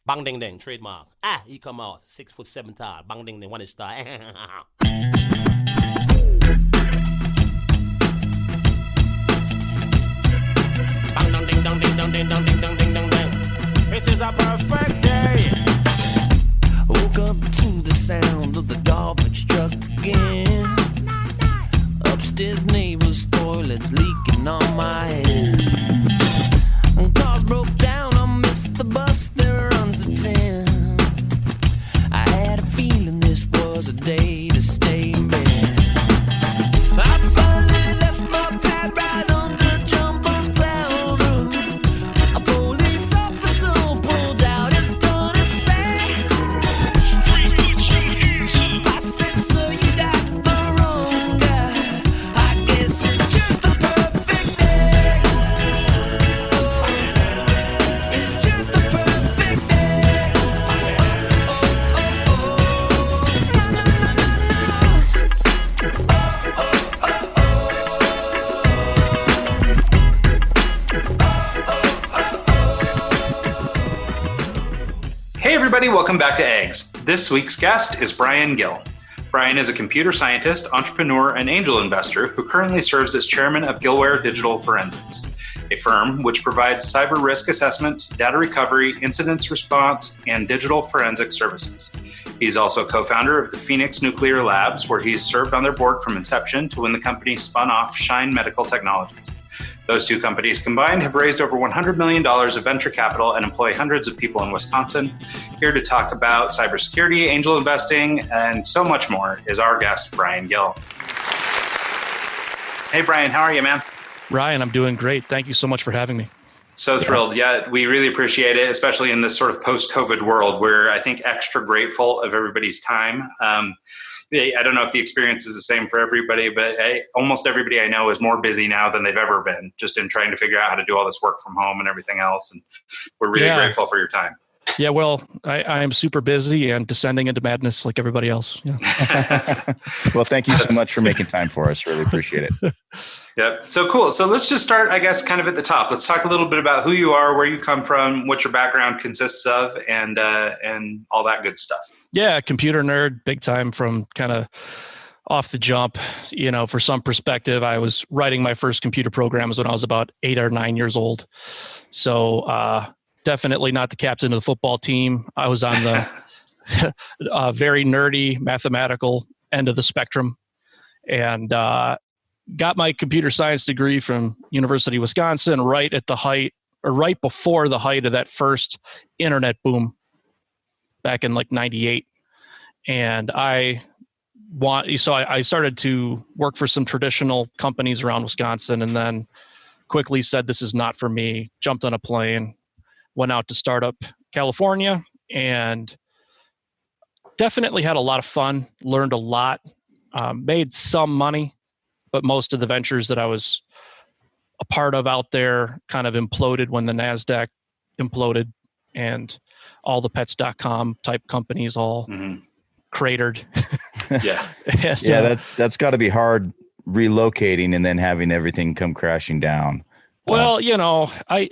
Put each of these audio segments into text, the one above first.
Bang ding ding, trademark. He come out 6'7" tall. Bang ding ding, one is star. Bang dong ding dong ding dong ding dong ding dong ding dong ding. It is a perfect day. Woke up to the sound of the garbage truck again. Upstairs neighbor's toilet's leaking on my head. Cars broke down, I missed the bus, there runs a 10. I had a feeling this was a day to stay in bed. I finally left my pad right on the jumbo's cloud roof. A police officer pulled out his gun and said, I said, sir, you got the wrong guy. I guess it's just the perfect day. It's just the perfect day. Na, na, na, na, Hey everybody, welcome back to Eggs. This week's guest is Brian Gill. Brian is a computer scientist, entrepreneur, and angel investor who currently serves as chairman of Gillware Digital Forensics, a firm which provides cyber risk assessments, data recovery, incident response, and digital forensic services. He's also co-founder of the Phoenix Nuclear Labs, where he's served on their board from inception to when the company spun off Shine Medical Technologies. Those two companies combined have raised over $100 million of venture capital and employ hundreds of people in Wisconsin. Here to talk about cybersecurity, angel investing, and so much more is our guest, Brian Gill. Hey, Brian, how are you, man? Ryan, I'm doing great. Thank you so much for having me. So thrilled. Yeah, we really appreciate it, especially in this sort of post-COVID world. We're, I think, extra grateful of everybody's time. I don't know if the experience is the same for everybody, but almost everybody I know is more busy now than they've ever been, just in trying to figure out how to do all this work from home and everything else. And we're really grateful for your time. Yeah, well, I am super busy and descending into madness like everybody else. Yeah. Well, thank you so much for making time for us. Really appreciate it. Yep. So cool. So let's just start, I guess, kind of at the top. Let's talk a little bit about who you are, where you come from, what your background consists of, and all that good stuff. Yeah, computer nerd, big time from kind of off the jump. You know, for some perspective, I was writing my first computer programs when I was about 8 or 9 years old. So definitely not the captain of the football team. I was on the very nerdy mathematical end of the spectrum, and got my computer science degree from University of Wisconsin right at the height, or right before the height of that first internet boom back in like 98. And so I started to work for some traditional companies around Wisconsin, and then quickly said, this is not for me. Jumped on a plane, went out to Startup California, and definitely had a lot of fun, learned a lot, made some money, but most of the ventures that I was a part of out there kind of imploded when the NASDAQ imploded, and all the pets.com type companies all cratered. Yeah. Yeah, that's got to be hard relocating and then having everything come crashing down. Well, I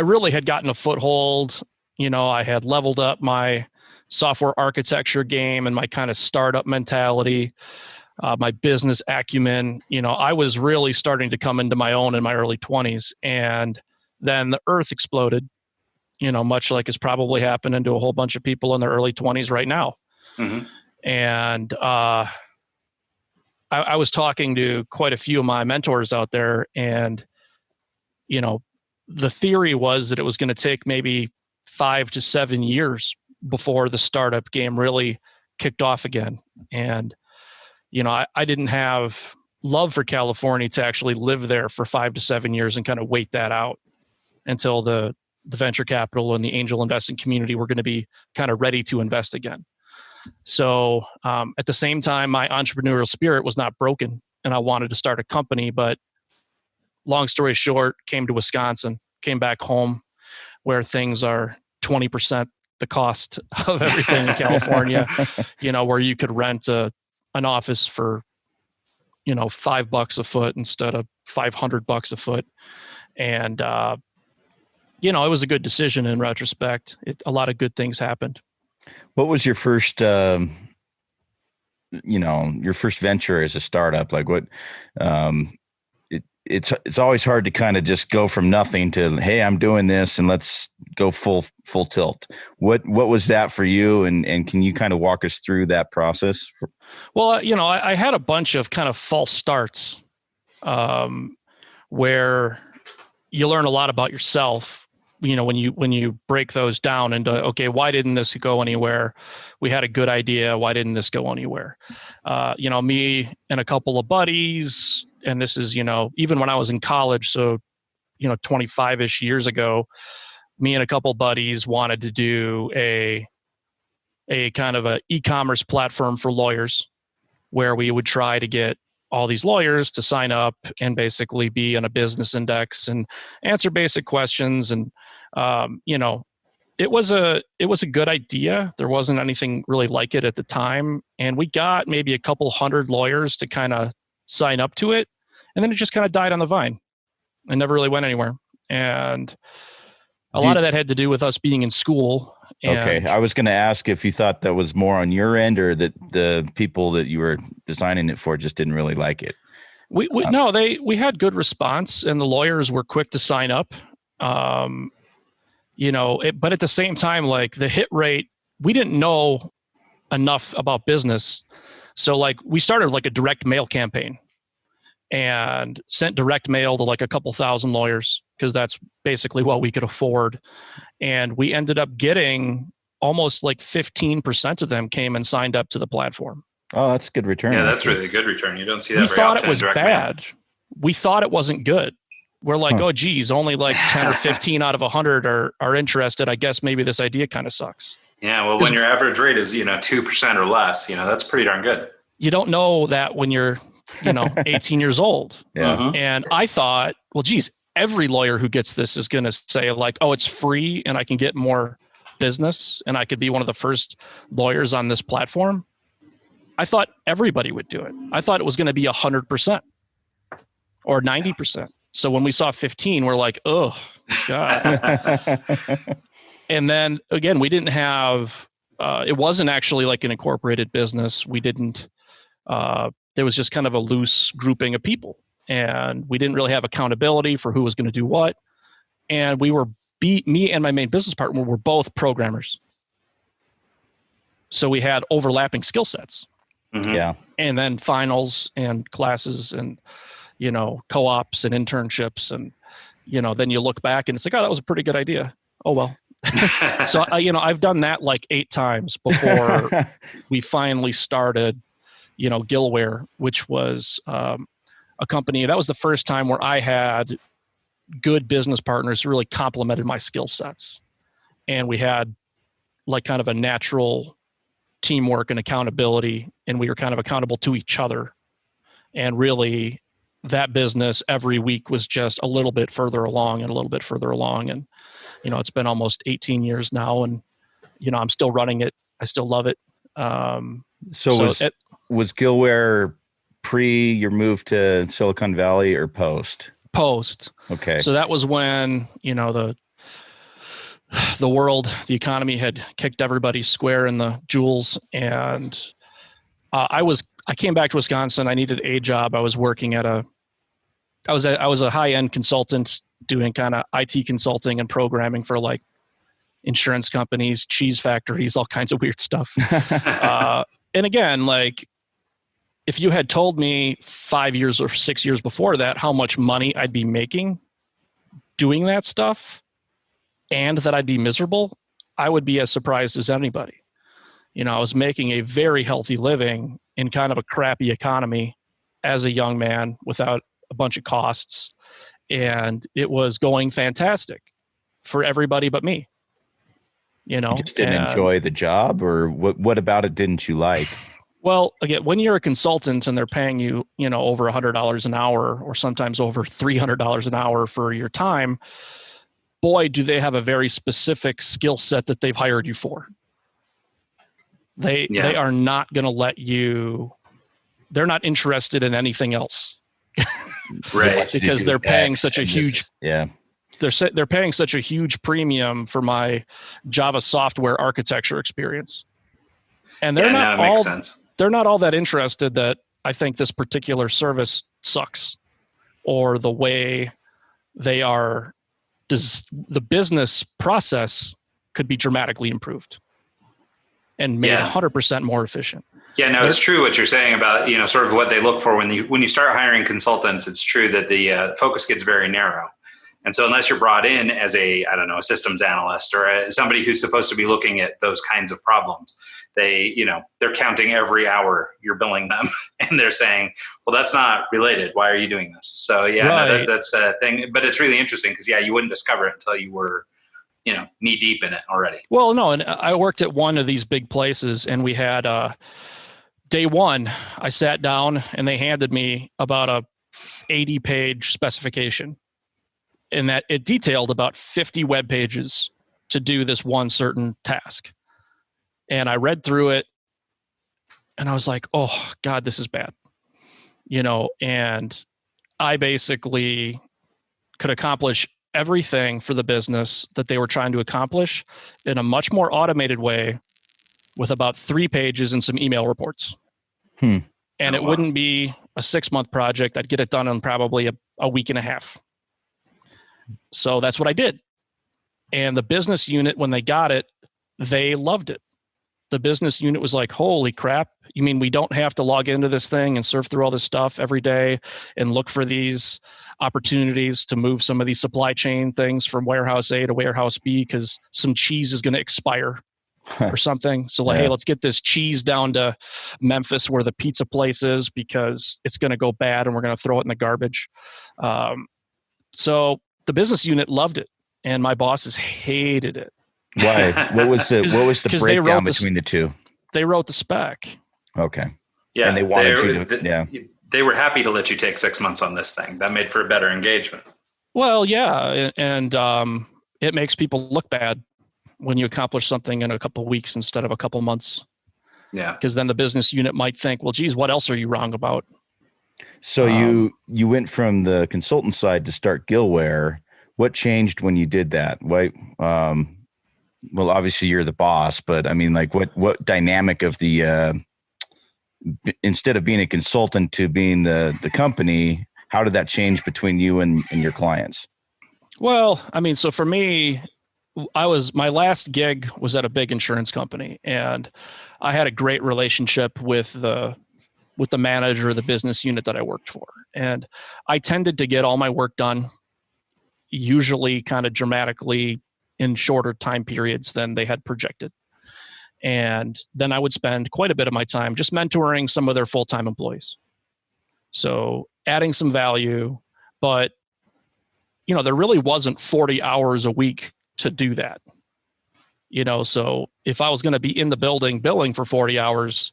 really had gotten a foothold. I had leveled up my software architecture game and my kind of startup mentality, my business acumen. I was really starting to come into my own in my early 20s, and then the earth exploded, much like it's probably happening to a whole bunch of people in their early 20s right now. Mm-hmm. And I was talking to quite a few of my mentors out there, and, the theory was that it was going to take maybe 5 to 7 years before the startup game really kicked off again. And, I didn't have love for California to actually live there for 5 to 7 years and kind of wait that out until the venture capital and the angel investing community were going to be kind of ready to invest again. So at the same time, my entrepreneurial spirit was not broken, and I wanted to start a company. But long story short, came to Wisconsin, came back home, where things are 20% the cost of everything in California, where you could rent an office for, $5 a foot instead of $500 a foot. And it was a good decision in retrospect. A lot of good things happened. What was your first, your first venture as a startup? Like what, it's always hard to kind of just go from nothing to, hey, I'm doing this and let's go full tilt. What was that for you? And can you kind of walk us through that process? Well, I had a bunch of kind of false starts, where you learn a lot about yourself, when you break those down into, okay, why didn't this go anywhere? We had a good idea. Why didn't this go anywhere? Me and a couple of buddies, and this is, even when I was in college, so, 25-ish years ago, me and a couple of buddies wanted to do a kind of a e-commerce platform for lawyers, where we would try to get all these lawyers to sign up and basically be on a business index and answer basic questions. And, it was a good idea. There wasn't anything really like it at the time. And we got maybe a couple hundred lawyers to kind of sign up to it. And then it just kind of died on the vine and never really went anywhere. And a lot of that had to do with us being in school. Okay. I was going to ask if you thought that was more on your end, or that the people that you were designing it for just didn't really like it. We had good response, and the lawyers were quick to sign up. But at the same time, like the hit rate, we didn't know enough about business. So like we started like a direct mail campaign and sent direct mail to like a couple thousand lawyers, because that's basically what we could afford. And we ended up getting almost like 15% of them came and signed up to the platform. Oh, that's a good return. Yeah, that's really a good return. You don't see that very often. We thought it was bad. We thought it wasn't good. We're like, oh, geez, only like 10 or 15 out of 100 are interested. I guess maybe this idea kind of sucks. Yeah, well, when your average rate is 2% or less, that's pretty darn good. You don't know that when you're 18 years old. Yeah. Mhm. And I thought, well, geez, every lawyer who gets this is going to say like, oh, it's free and I can get more business and I could be one of the first lawyers on this platform. I thought everybody would do it. I thought it was going to be 100% or 90%. So when we saw 15, we're like, oh, God. And then again, we didn't have, it wasn't actually like an incorporated business. We didn't, there was just kind of a loose grouping of people, and we didn't really have accountability for who was going to do what. And me and my main business partner were both programmers. So we had overlapping skill sets. Mhm. Yeah. And then finals and classes and, co-ops and internships. And, then you look back and it's like, oh, that was a pretty good idea. Oh, well. So, I've done that like 8 times before we finally started, Gillware, which was a company. That was the first time where I had good business partners who really complemented my skill sets. And we had like kind of a natural teamwork and accountability, and we were kind of accountable to each other. And really that business every week was just a little bit further along and a little bit further along. And, it's been almost 18 years now, and, I'm still running it. I still love it. Was Gillware pre your move to Silicon Valley or post? Post. Okay. So that was when, the world, the economy had kicked everybody square in the jewels. And I came back to Wisconsin. I needed a job. I was working I was a high-end consultant doing kind of IT consulting and programming for like insurance companies, cheese factories, all kinds of weird stuff. And again, like if you had told me 5 years or 6 years before that, how much money I'd be making doing that stuff and that I'd be miserable, I would be as surprised as anybody. I was making a very healthy living in kind of a crappy economy as a young man without a bunch of costs. And it was going fantastic for everybody but me. You just didn't enjoy the job, or what about it didn't you like? Well, again, when you're a consultant and they're paying you, over $100 an hour or sometimes over $300 an hour for your time, boy, do they have a very specific skill set that they've hired you for. They are not going to let you, they're not interested in anything else. Right. Because they're paying such a huge, yeah. they're paying such a huge premium for my Java software architecture experience. And they're not makes sense. They're not all that interested that I think this particular service sucks, or the way they are, the business process could be dramatically improved and made 100% more efficient. Yeah, no, it's true what you're saying about, sort of what they look for when you start hiring consultants. It's true that the focus gets very narrow. And so unless you're brought in as a systems analyst or somebody who's supposed to be looking at those kinds of problems, they're counting every hour you're billing them, and they're saying, well, that's not related. Why are you doing this? So Right. that's a thing, but it's really interesting because you wouldn't discover it until you were, knee deep in it already. Well, no, and I worked at one of these big places, and we had day one, I sat down and they handed me about a 80-page specification, and that it detailed about 50 web pages to do this one certain task. And I read through it and I was like, oh God, this is bad. And I basically could accomplish everything for the business that they were trying to accomplish in a much more automated way with about 3 pages and some email reports. And it wouldn't be a 6-month project. I'd get it done in probably a week and a half. So that's what I did. And the business unit, when they got it, they loved it. The business unit was like, holy crap. You mean we don't have to log into this thing and surf through all this stuff every day and look for these opportunities to move some of these supply chain things from warehouse A to warehouse B because some cheese is going to expire or something. So hey, let's get this cheese down to Memphis where the pizza place is because it's going to go bad and we're going to throw it in the garbage. So the business unit loved it and my bosses hated it. Why? What was the breakdown between the two? They wrote the spec. Okay. Yeah. And they wanted you to, they were happy to let you take 6 months on this thing. That made for a better engagement. Well, yeah. And it makes people look bad when you accomplish something in a couple of weeks instead of a couple months. Yeah. Because then the business unit might think, well, geez, what else are you wrong about? So you went from the consultant side to start Gillware. What changed when you did that? Why? Well, obviously you're the boss, but I mean, like what dynamic of the, instead of being a consultant to being the company, how did that change between you and your clients? Well, I mean, so for me, my last gig was at a big insurance company, and I had a great relationship with the manager of the business unit that I worked for. And I tended to get all my work done, usually kind of dramatically in shorter time periods than they had projected. And then I would spend quite a bit of my time just mentoring some of their full-time employees. So adding some value, but there really wasn't 40 hours a week to do that. So if I was going to be in the building billing for 40 hours,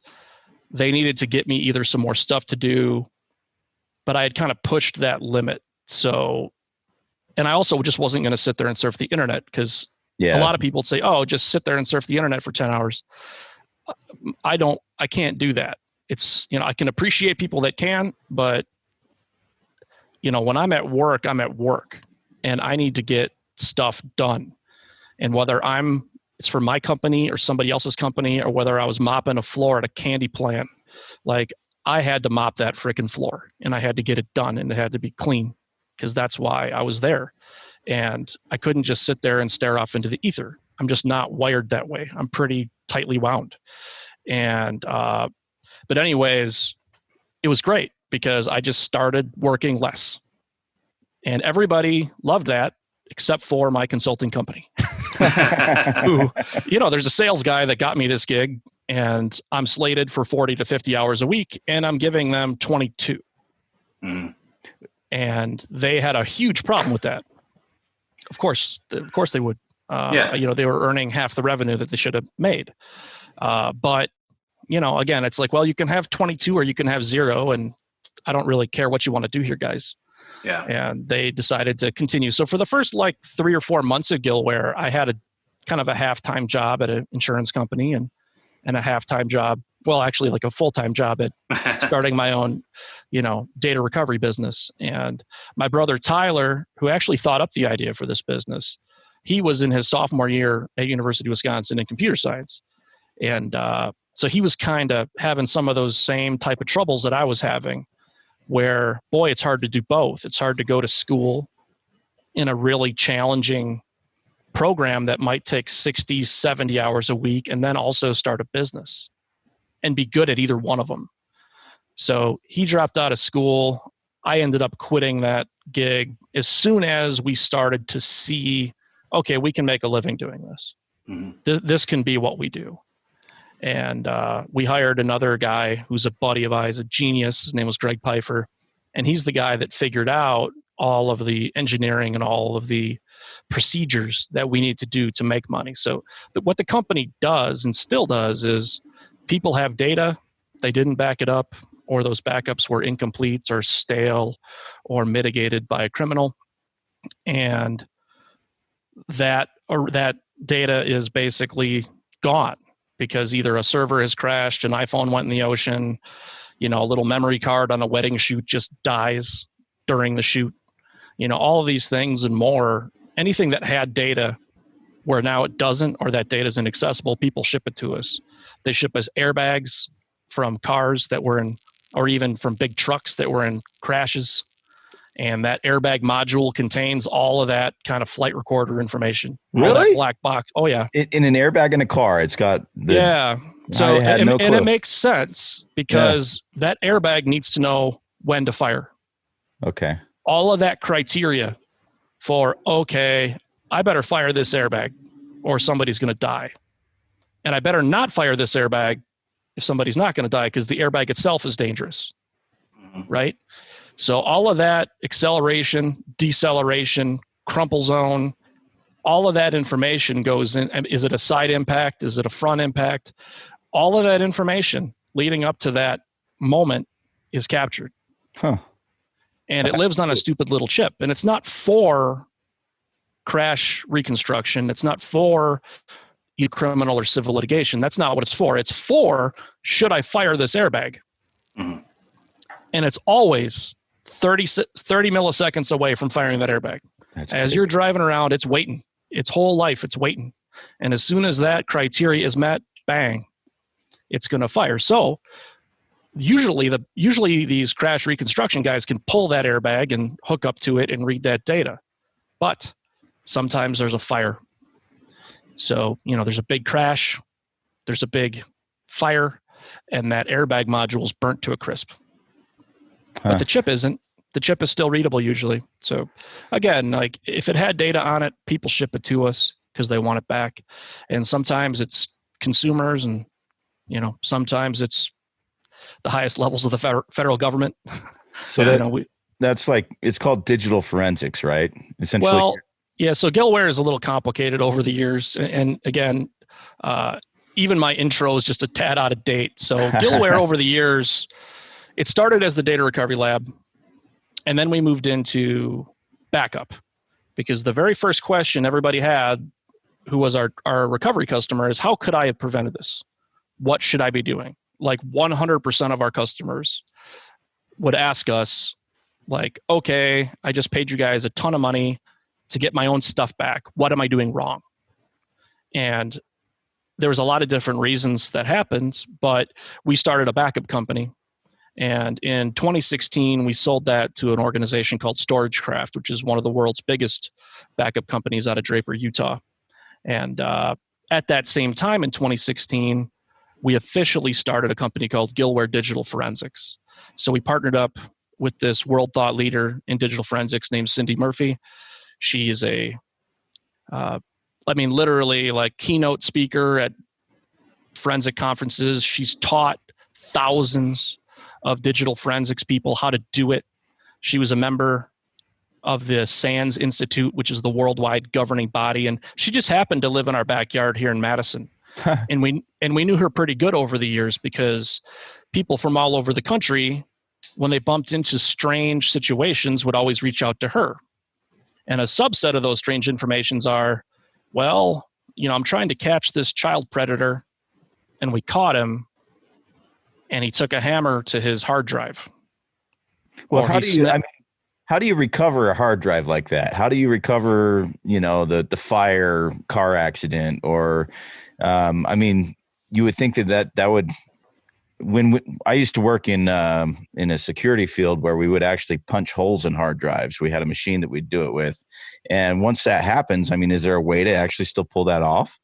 they needed to get me either some more stuff to do, but I had kind of pushed that limit. So, and I also just wasn't going to sit there and surf the internet because a lot of people would say, oh, just sit there and surf the internet for 10 hours. I can't do that. It's, I can appreciate people that can, but when I'm at work, and I need to get stuff done. And whether it's for my company or somebody else's company, or whether I was mopping a floor at a candy plant, like I had to mop that freaking floor and I had to get it done and it had to be clean because that's why I was there. And I couldn't just sit there and stare off into the ether. I'm just not wired that way. I'm pretty tightly wound. And, but anyways, it was great because I just started working less. And everybody loved that except for my consulting company. Who, there's a sales guy that got me this gig and I'm slated for 40 to 50 hours a week and I'm giving them 22. And they had a huge problem with that. Of course they would. They were earning half the revenue that they should have made. But again, it's like, well, you can have 22 or you can have 0, and I don't really care what you want to do here, guys. Yeah. And they decided to continue. So for the first 3 or 4 months of Gillware, I had a kind of a half-time job at an insurance company and a half-time job well, actually like a full-time job at starting my own, data recovery business. And my brother Tyler, who actually thought up the idea for this business, he was in his sophomore year at University of Wisconsin in computer science. And so he was kind of having some of those same type of troubles that I was having, where, boy, it's hard to do both. It's hard to go to school in a really challenging program that might take 60, 70 hours a week, and then also start a business and be good at either one of them. So he dropped out of school. I ended up quitting that gig as soon as we started to see, okay, we can make a living doing this. This can be what we do. And we hired another guy who's a buddy of ours, a genius. His name was Greg Pfeiffer. And he's the guy that figured out all of the engineering and all of the procedures that we need to do to make money. So what the company does and still does is people have data, they didn't back it up, or those backups were incomplete or stale or mitigated by a criminal. And that data is basically gone because either a server has crashed, an iPhone went in the ocean, a little memory card on a wedding shoot just dies during the shoot. All of these things and more, anything that had data where now it doesn't, or that data is inaccessible, people ship it to us. They ship us airbags from cars that were in, or even from big trucks that were in crashes. And that airbag module contains all of that kind of flight recorder information. Really? All that black box. Oh yeah. In an airbag in a car, it's got the... Yeah. So, and clue. it makes sense because that airbag needs to know when to fire. Okay. All of that criteria for, okay, I better fire this airbag or somebody's going to die. And I better not fire this airbag if somebody's not going to die because the airbag itself is dangerous, right? So all of that acceleration, deceleration, crumple zone, all of that information goes in. Is it a side impact? Is it a front impact? All of that information leading up to that moment is captured. Huh. And it lives on a stupid little chip. And it's not for crash reconstruction. It's not for criminal or civil litigation. That's not what it's for. It's for, should I fire this airbag? And it's always 30 milliseconds away from firing that airbag. As you're driving around, it's waiting. Its whole life, it's waiting. And as soon as that criteria is met, bang, it's going to fire. So usually these crash reconstruction guys can pull that airbag and hook up to it and read that data. But sometimes there's a fire. So, there's a big crash, there's a big fire, and that airbag module is burnt to a crisp. But the chip isn't. The chip is still readable usually. So again, like if it had data on it, people ship it to us because they want it back. And sometimes it's consumers and, sometimes it's the highest levels of the federal government. So that's like, it's called digital forensics, right? Essentially. Well, yeah. So Gillware is a little complicated over the years. And again, even my intro is just a tad out of date. So Gillware over the years, it started as the data recovery lab. And then we moved into backup because the very first question everybody had, who was our recovery customer, is how could I have prevented this? What should I be doing? Like 100% of our customers would ask us like, okay, I just paid you guys a ton of money to get my own stuff back. What am I doing wrong? And there was a lot of different reasons that happened, but we started a backup company. And in 2016, we sold that to an organization called StorageCraft, which is one of the world's biggest backup companies out of Draper, Utah. And at that same time in 2016, we officially started a company called Gillware Digital Forensics. So we partnered up with this world thought leader in digital forensics named Cindy Murphy. She is literally like keynote speaker at forensic conferences. She's taught thousands of digital forensics people how to do it. She was a member of the SANS Institute, which is the worldwide governing body. And she just happened to live in our backyard here in Madison. And we knew her pretty good over the years because people from all over the country, when they bumped into strange situations, would always reach out to her. And a subset of those strange informations are, well, I'm trying to catch this child predator and we caught him, and he took a hammer to his hard drive. Well, Or how he do you? snapped- I mean, how do you recover a hard drive like that? How do you recover, the fire, car accident, or, I mean, you would think that would. I used to work in a security field where we would actually punch holes in hard drives. We had a machine that we'd do it with, and once that happens, I mean, is there a way to actually still pull that off?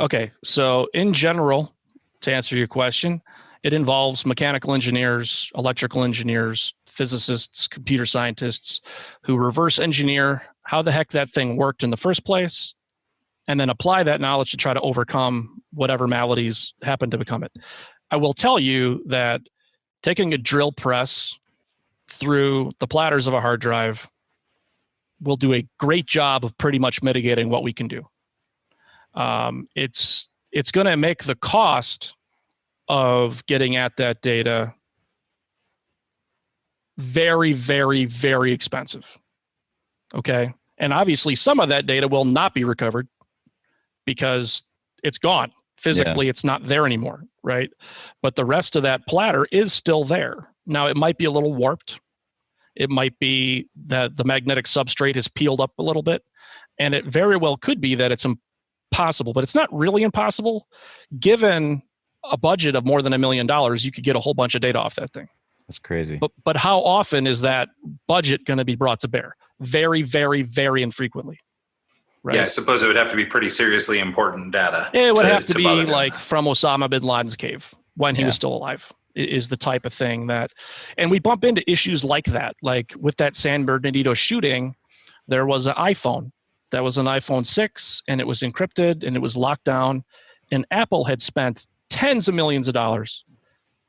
Okay, so in general, to answer your question, it involves mechanical engineers, electrical engineers, physicists, computer scientists who reverse engineer how the heck that thing worked in the first place, and then apply that knowledge to try to overcome whatever maladies happen to become it. I will tell you that taking a drill press through the platters of a hard drive will do a great job of pretty much mitigating what we can do. It's going to make the cost of getting at that data very, very, very expensive. Okay. And obviously some of that data will not be recovered because it's gone. Physically, It's not there anymore, right? But the rest of that platter is still there. Now, it might be a little warped. It might be that the magnetic substrate has peeled up a little bit. And it very well could be that it's impossible, but it's not really impossible. Given a budget of more than $1 million, you could get a whole bunch of data off that thing. That's crazy. But how often is that budget going to be brought to bear? Very, very, very infrequently. Right? Yeah, I suppose it would have to be pretty seriously important data. It would have to be bother doing like that. from Osama bin Laden's cave when he was still alive, is the type of thing that, and we bump into issues like that. Like with that San Bernardino shooting, there was an iPhone. That was an iPhone 6, and it was encrypted, and it was locked down. And Apple had spent tens of millions of dollars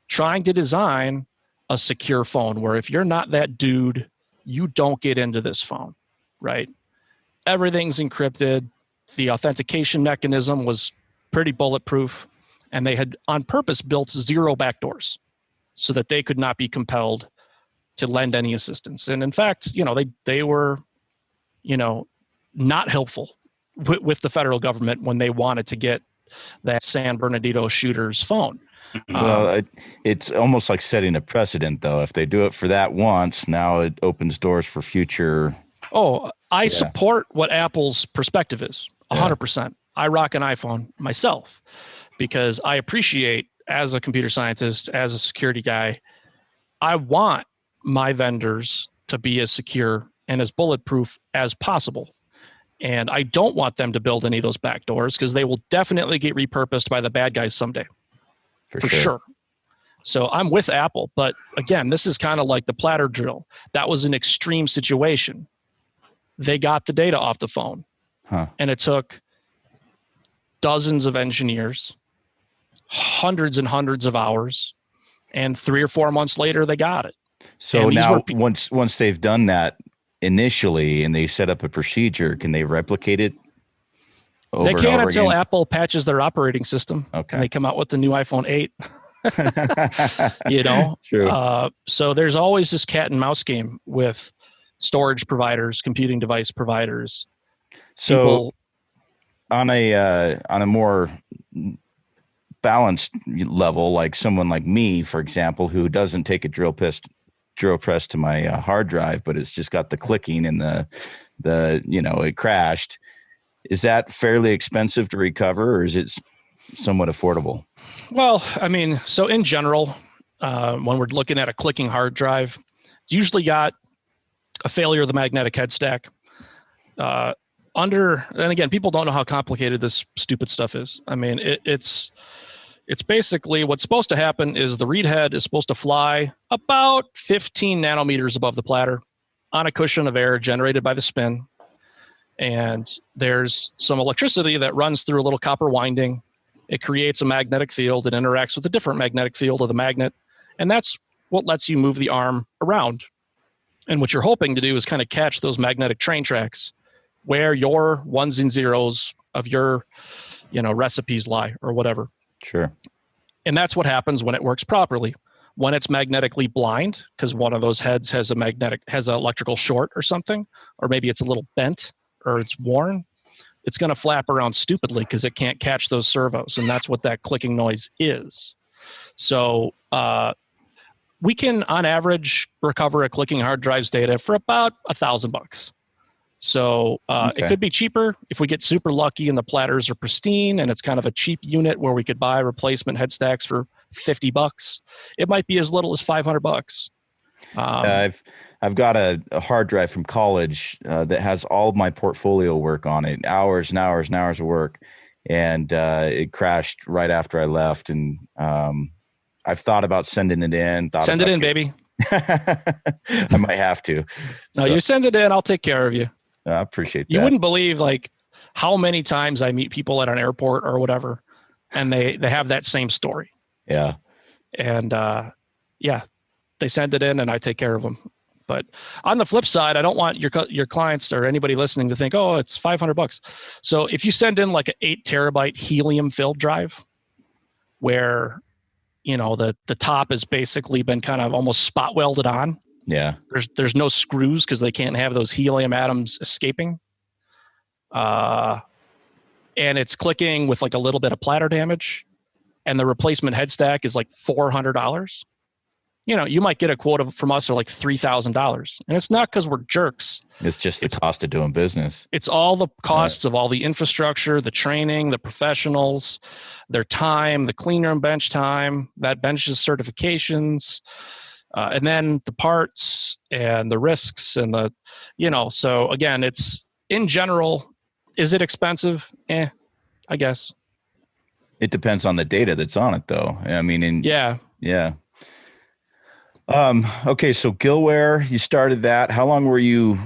trying to design a secure phone where if you're not that dude, you don't get into this phone, right? Everything's encrypted. The authentication mechanism was pretty bulletproof, and they had on purpose built 0 backdoors so that they could not be compelled to lend any assistance. And in fact, they were, not helpful with the federal government when they wanted to get that San Bernardino shooter's phone. Well, it's almost like setting a precedent, though. If they do it for that once, now it opens doors for future. Oh, I support what Apple's perspective is 100%. I rock an iPhone myself because I appreciate, as a computer scientist, as a security guy, I want my vendors to be as secure and as bulletproof as possible. And I don't want them to build any of those backdoors because they will definitely get repurposed by the bad guys someday. For sure. So I'm with Apple. But again, this is kind of like the platter drill. That was an extreme situation. They got the data off the phone. And it took dozens of engineers, hundreds and hundreds of hours, and 3 or 4 months later, they got it. So now, once they've done that initially and they set up a procedure, can they replicate it? They can't until Apple patches their operating system. Okay. And they come out with the new iPhone 8. True. So there's always this cat and mouse game with storage providers, computing device providers. So on a more balanced level, like someone like me, for example, who doesn't take a drill press to my hard drive, but it's just got the clicking and the it crashed. Is that fairly expensive to recover, or is it somewhat affordable? Well, I mean, so in general, when we're looking at a clicking hard drive, it's usually got a failure of the magnetic head stack. And again, people don't know how complicated this stupid stuff is. I mean, it's basically what's supposed to happen is the read head is supposed to fly about 15 nanometers above the platter on a cushion of air generated by the spin. And there's some electricity that runs through a little copper winding. It creates a magnetic field. It interacts with a different magnetic field of the magnet. And that's what lets you move the arm around. And what you're hoping to do is kind of catch those magnetic train tracks where your ones and zeros of your, recipes lie or whatever. Sure. And that's what happens when it works properly. When it's magnetically blind, because one of those heads has an electrical short or something, or maybe it's a little bent or it's worn, it's going to flap around stupidly because it can't catch those servos. And that's what that clicking noise is. So we can, on average, recover a clicking hard drive's data for about $1,000. So it could be cheaper if we get super lucky and the platters are pristine and it's kind of a cheap unit where we could buy replacement head stacks for $50. It might be as little as $500. I've got a hard drive from college that has all of my portfolio work on it, hours and hours and hours of work, and it crashed right after I left. And I've thought about sending it in. Send it in, baby. I might have to. No, you send it in. I'll take care of you. I appreciate that. You wouldn't believe like how many times I meet people at an airport or whatever, and they have that same story. Yeah. And they send it in and I take care of them. But on the flip side, I don't want your clients or anybody listening to think, oh, it's $500. So if you send in like an 8 terabyte helium filled drive where, the top has basically been kind of almost spot welded on. Yeah. There's no screws because they can't have those helium atoms escaping. And it's clicking with like a little bit of platter damage. And the replacement head stack is like $400. You might get a quote from us of like $3,000. And it's not because we're jerks. It's just the cost of doing business. It's all the costs of all the infrastructure, the training, the professionals, their time, the clean room bench time, that bench's certifications, and then the parts and the risks and so again, it's in general, is it expensive? I guess. It depends on the data that's on it though. I mean, Yeah. Okay. So Gillware, you started that. How long were you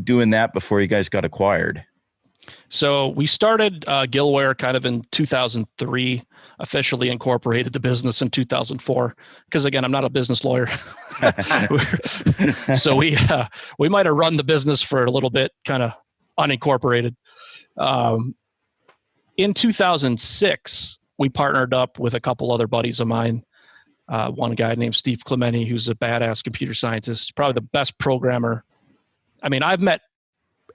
doing that before you guys got acquired? So we started Gillware kind of in 2003, officially incorporated the business in 2004. Because again, I'm not a business lawyer. So we might have run the business for a little bit, kind of unincorporated. In 2006, we partnered up with a couple other buddies of mine. One guy named Steve Clementi, who's a badass computer scientist, probably the best programmer. I mean, I've met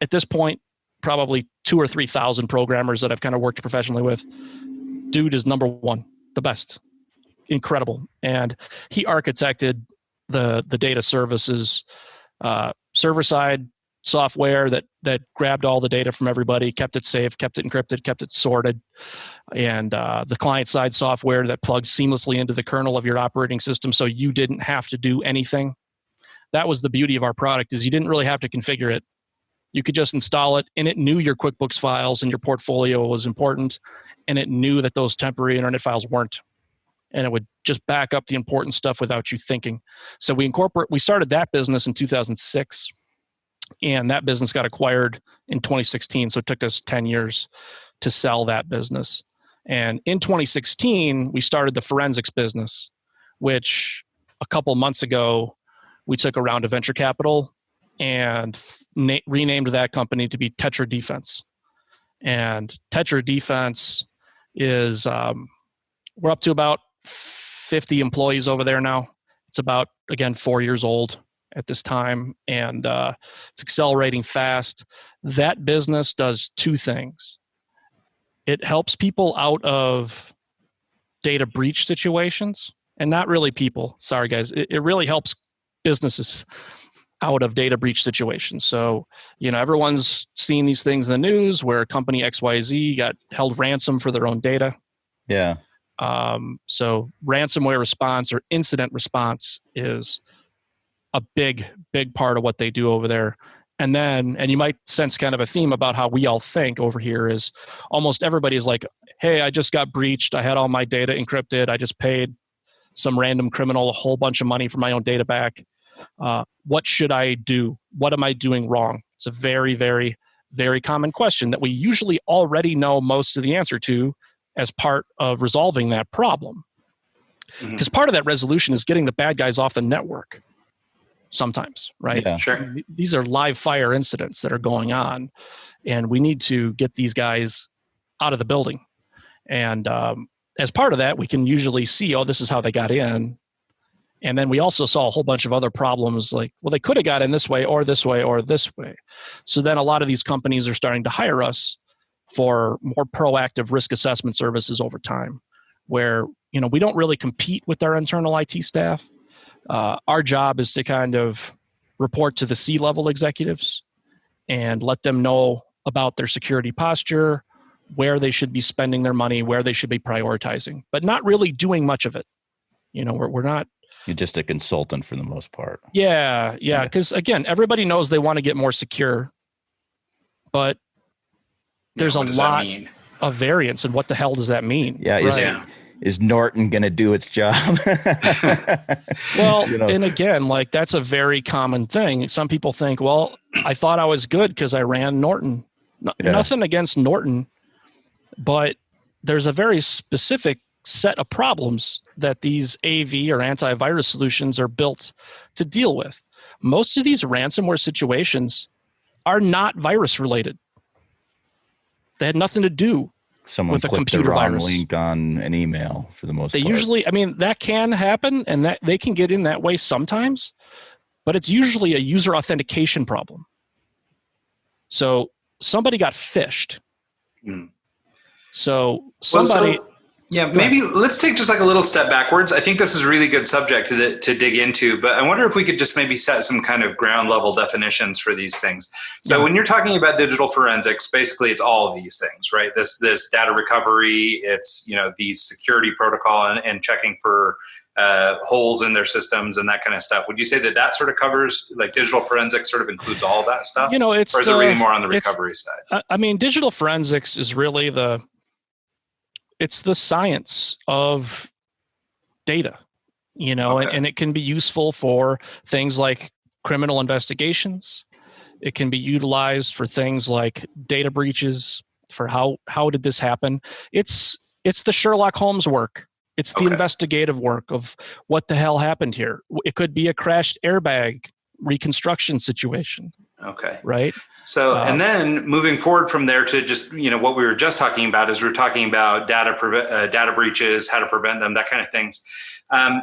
at this point probably 2,000 or 3,000 programmers that I've kind of worked professionally with. Dude is number one, the best, incredible. And he architected the data services, server-side software that grabbed all the data from everybody, kept it safe, kept it encrypted, kept it sorted, and the client-side software that plugged seamlessly into the kernel of your operating system so you didn't have to do anything. That was the beauty of our product, is you didn't really have to configure it. You could just install it, and it knew your QuickBooks files and your portfolio was important, and it knew that those temporary internet files weren't. And it would just back up the important stuff without you thinking. So we started that business in 2006, and that business got acquired in 2016. So it took us 10 years to sell that business. And in 2016, we started the forensics business, which a couple months ago, we took a round of venture capital and renamed that company to be Tetra Defense. And Tetra Defense is, we're up to about 50 employees over there now. It's about, again, 4 years old at this time, and it's accelerating fast. That business does two things. It helps people out of data breach situations, and not really people. Sorry, guys. It really helps businesses out of data breach situations. So, everyone's seen these things in the news where company XYZ got held ransom for their own data. Yeah. So ransomware response or incident response is a big, big part of what they do over there. And you might sense kind of a theme about how we all think over here is almost everybody's like, hey, I just got breached. I had all my data encrypted. I just paid some random criminal a whole bunch of money for my own data back. What should I do? What am I doing wrong? It's a very, very, very common question that we usually already know most of the answer to as part of resolving that problem. Because part of that resolution is getting the bad guys off the network sometimes, right? Yeah. Sure. These are live fire incidents that are going on, and we need to get these guys out of the building. And as part of that, we can usually see, oh, this is how they got in. And then we also saw a whole bunch of other problems like, well, they could have got in this way or this way or this way. So then a lot of these companies are starting to hire us for more proactive risk assessment services over time, where we don't really compete with our internal IT staff. Our job is to kind of report to the C-level executives and let them know about their security posture, where they should be spending their money, where they should be prioritizing, but not really doing much of it. We're not. You're just a consultant for the most part. Yeah. Because again, everybody knows they want to get more secure, but there's a lot of variance. And what the hell does that mean? Yeah. Is Norton going to do its job? Well, and again, like that's a very common thing. Some people think, well, I thought I was good because I ran Norton. Nothing against Norton, but there's a very specific set of problems that these AV or antivirus solutions are built to deal with. Most of these ransomware situations are not virus related. They had nothing to do with a computer the wrong virus. Link on an email for the most part. They usually, that can happen, and that they can get in that way sometimes, but it's usually a user authentication problem. So somebody got phished. So somebody. Maybe let's take just like a little step backwards. I think this is a really good subject to dig into, but I wonder if we could just maybe set some kind of ground level definitions for these things. So when you're talking about digital forensics, basically it's all of these things, right? This data recovery, it's, these security protocol and checking for holes in their systems and that kind of stuff. Would you say that sort of covers, like digital forensics sort of includes all that stuff? Or is it really more on the recovery side? Digital forensics is really it's the science of data, and it can be useful for things like criminal investigations. It can be utilized for things like data breaches, for how did this happen? It's the Sherlock Holmes work. It's the investigative work of what the hell happened here. It could be a crashed airbag reconstruction situation. Okay. Right. So, and then moving forward from there to just, what we were just talking about is we're talking about data breaches, how to prevent them, that kind of things.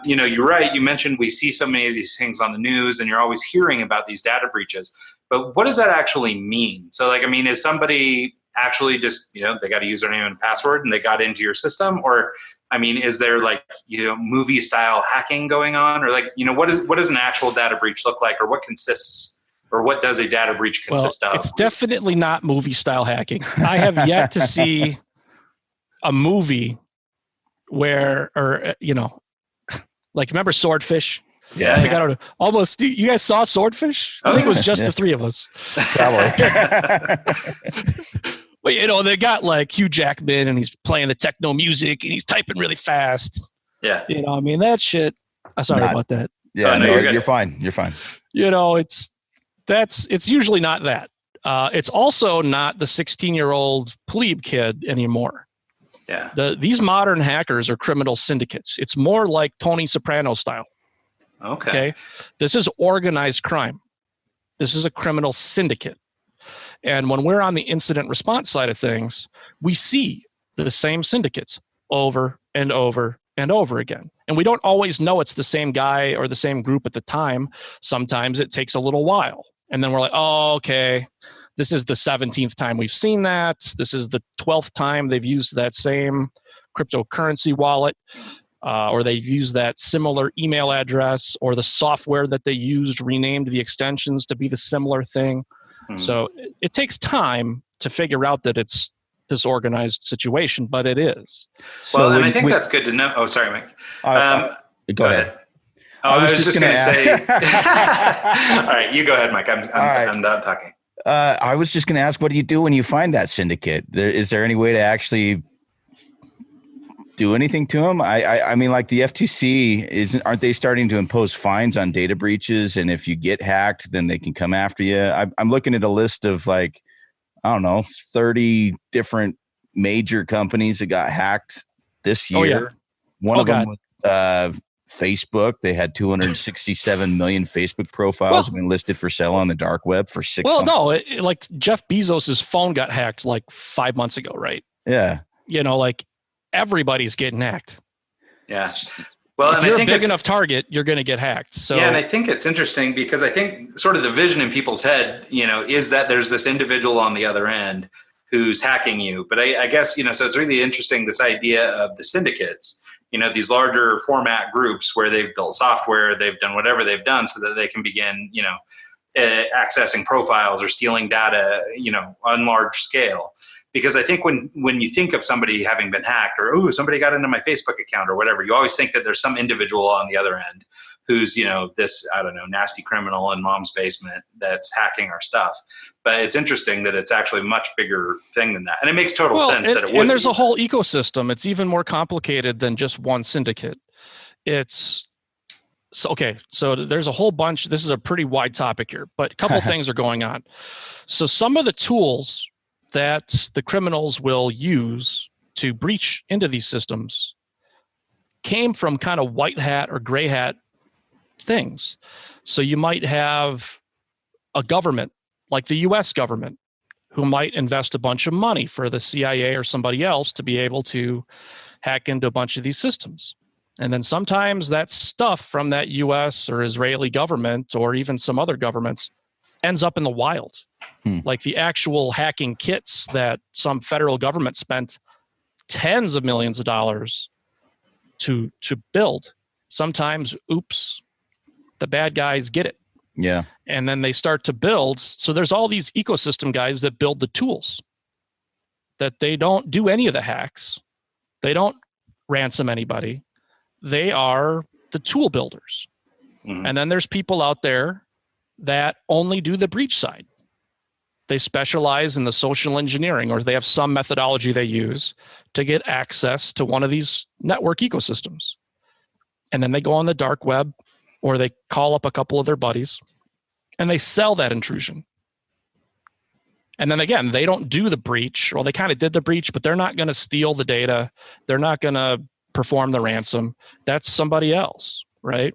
You're right. You mentioned we see so many of these things on the news and you're always hearing about these data breaches, but what does that actually mean? So is somebody actually just, they got a username and password and they got into your system? Or, is there movie style hacking going on? Or what does an actual data breach look like, or what does a data breach consist of? It's definitely not movie style hacking. I have yet to see a movie where, remember Swordfish? Yeah. I don't know. Almost. You guys saw Swordfish? I think it was just the three of us. But they got like Hugh Jackman and he's playing the techno music and he's typing really fast. Yeah. That shit. I'm sorry about that. Yeah, you're fine. You're fine. It's usually not that. It's also not the 16-year-old plebe kid anymore. Yeah. These modern hackers are criminal syndicates. It's more like Tony Soprano style. Okay. This is organized crime. This is a criminal syndicate. And when we're on the incident response side of things, we see the same syndicates over and over and over again. And we don't always know it's the same guy or the same group at the time. Sometimes it takes a little while. And then we're like, oh, okay, this is the 17th time we've seen that. This is the 12th time they've used that same cryptocurrency wallet, or they've used that similar email address, or the software that they used renamed the extensions to be the similar thing. So it takes time to figure out that it's this organized situation, but it is. Well, and I think that's good to know. Oh, sorry, Mike. Go ahead. Oh, I was just going to say. All right, you go ahead, Mike. I'm done talking. I was just going to ask, what do you do when you find that syndicate? Is there any way to actually do anything to them? I mean, like the FTC, aren't they starting to impose fines on data breaches? And if you get hacked, then they can come after you. I'm looking at a list of 30 different major companies that got hacked this year. Oh, yeah. One of them was Facebook. They had 267 million Facebook profiles have been listed for sale on the dark web for 6 months. Well, no, like Jeff Bezos's phone got hacked like 5 months ago, right? Yeah. Everybody's getting hacked. Yeah. Well, if you're a big enough target, you're going to get hacked. So yeah, and I think it's interesting because I think sort of the vision in people's head, is that there's this individual on the other end who's hacking you. But I guess, so it's really interesting, this idea of the syndicates. these larger format groups where they've built software, they've done whatever they've done so that they can begin, accessing profiles or stealing data, on large scale. Because I think when you think of somebody having been hacked or, somebody got into my Facebook account or whatever, you always think that there's some individual on the other end who's, this, I don't know, nasty criminal in mom's basement that's hacking our stuff. But it's interesting that it's actually a much bigger thing than that. And it makes total sense that it would. And there's a whole ecosystem. It's even more complicated than just one syndicate. So there's a whole bunch. This is a pretty wide topic here, but a couple things are going on. So some of the tools that the criminals will use to breach into these systems came from kind of white hat or gray hat things. So you might have a government like the US government who might invest a bunch of money for the CIA or somebody else to be able to hack into a bunch of these systems. And then sometimes that stuff from that US or Israeli government or even some other governments ends up in the wild. Like the actual hacking kits that some federal government spent tens of millions of dollars to build. Sometimes, the bad guys get it. Yeah. And then they start to build. So there's all these ecosystem guys that build the tools that they don't do any of the hacks. They don't ransom anybody. They are the tool builders. Mm-hmm. And then there's people out there that only do the breach side. They specialize in the social engineering, or they have some methodology they use to get access to one of these network ecosystems. And then they go on the dark web, or they call up a couple of their buddies and they sell that intrusion. And then again, they don't do the breach. Well, they kind of did the breach, but they're not going to steal the data. They're not going to perform the ransom. That's somebody else, right?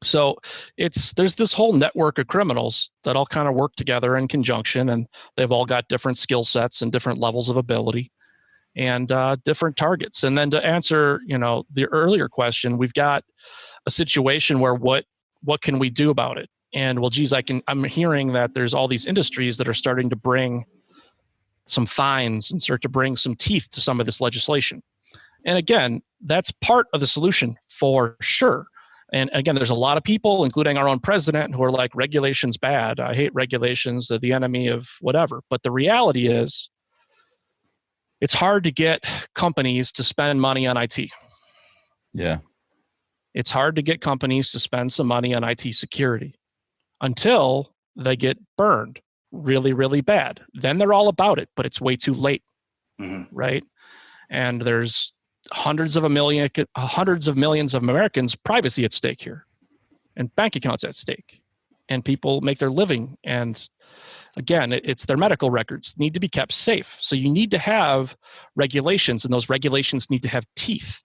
So there's this whole network of criminals that all kind of work together in conjunction, and they've all got different skill sets and different levels of ability and different targets. And then to answer, the earlier question, we've got a situation where what can we do about it? And well, geez, I'm hearing that there's all these industries that are starting to bring some fines and start to bring some teeth to some of this legislation. And again, that's part of the solution for sure. And again, there's a lot of people, including our own president, who are like, regulation's bad. I hate regulations. They're the enemy of whatever. But the reality is, it's hard to get companies to spend money on IT. Yeah. It's hard to get companies to spend some money on IT security until they get burned really, really bad. Then they're all about it, but it's way too late, right? And there's hundreds of millions of Americans' privacy at stake here, and bank accounts at stake, and people make their living. And again, it's their medical records need to be kept safe. So you need to have regulations, and those regulations need to have teeth.